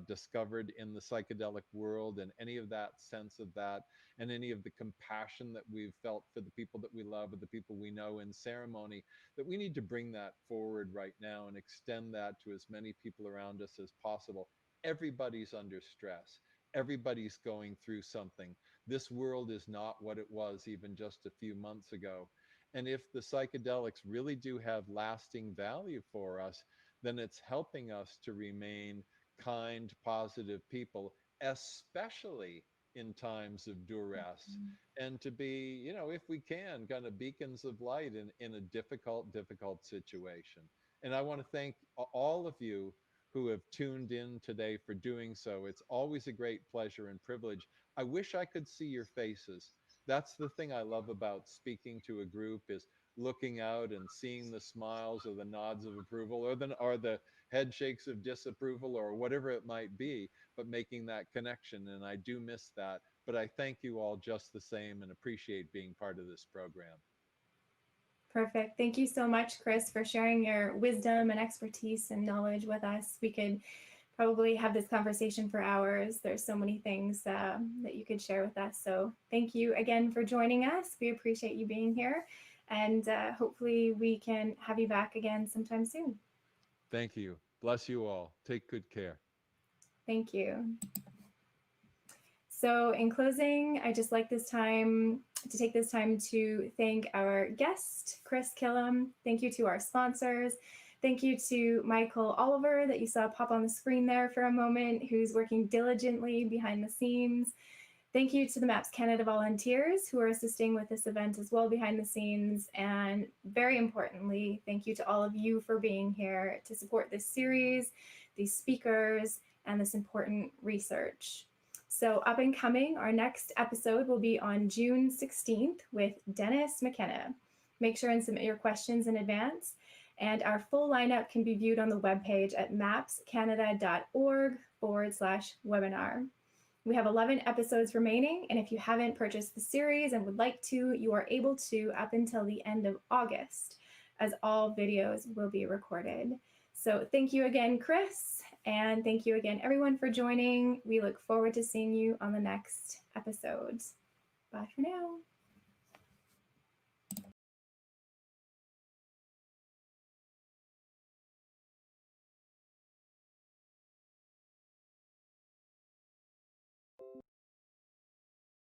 discovered in the psychedelic world, and any of that sense of that, and any of the compassion that we've felt for the people that we love or the people we know in ceremony, that we need to bring that forward right now and extend that to as many people around us as possible. Everybody's under stress. Everybody's going through something. This world is not what it was even just a few months ago. And if the psychedelics really do have lasting value for us, then it's helping us to remain kind, positive people, especially in times of duress, and to be, you know, if we can, kind of beacons of light in a difficult situation. And I want to thank all of you who have tuned in today for doing so. It's always a great pleasure and privilege. I wish I could see your faces. That's the thing I love about speaking to a group, is looking out and seeing the smiles or the nods of approval, or the head shakes of disapproval, or whatever it might be, but making that connection. And I do miss that. But I thank you all just the same and appreciate being part of this program. Perfect. Thank you so much, Chris, for sharing your wisdom and expertise and knowledge with us. We could probably have this conversation for hours. There's so many things that you could share with us. So thank you again for joining us. We appreciate you being here. And hopefully we can have you back again sometime soon. Thank you. Bless you all. Take good care. Thank you. So in closing, I just like to take this time to thank our guest, Chris Killam. Thank you to our sponsors. Thank you to Michael Oliver that you saw pop on the screen there for a moment, who's working diligently behind the scenes. Thank you to the MAPS Canada volunteers who are assisting with this event as well behind the scenes. And very importantly, thank you to all of you for being here to support this series, these speakers, and this important research. So up and coming, our next episode will be on June 16th with Dennis McKenna. Make sure and submit your questions in advance. And our full lineup can be viewed on the webpage at mapscanada.org/webinar. We have 11 episodes remaining, and if you haven't purchased the series and would like to, you are able to up until the end of August, as all videos will be recorded. So thank you again, Chris, and thank you again, everyone, for joining. We look forward to seeing you on the next episode. Bye for now.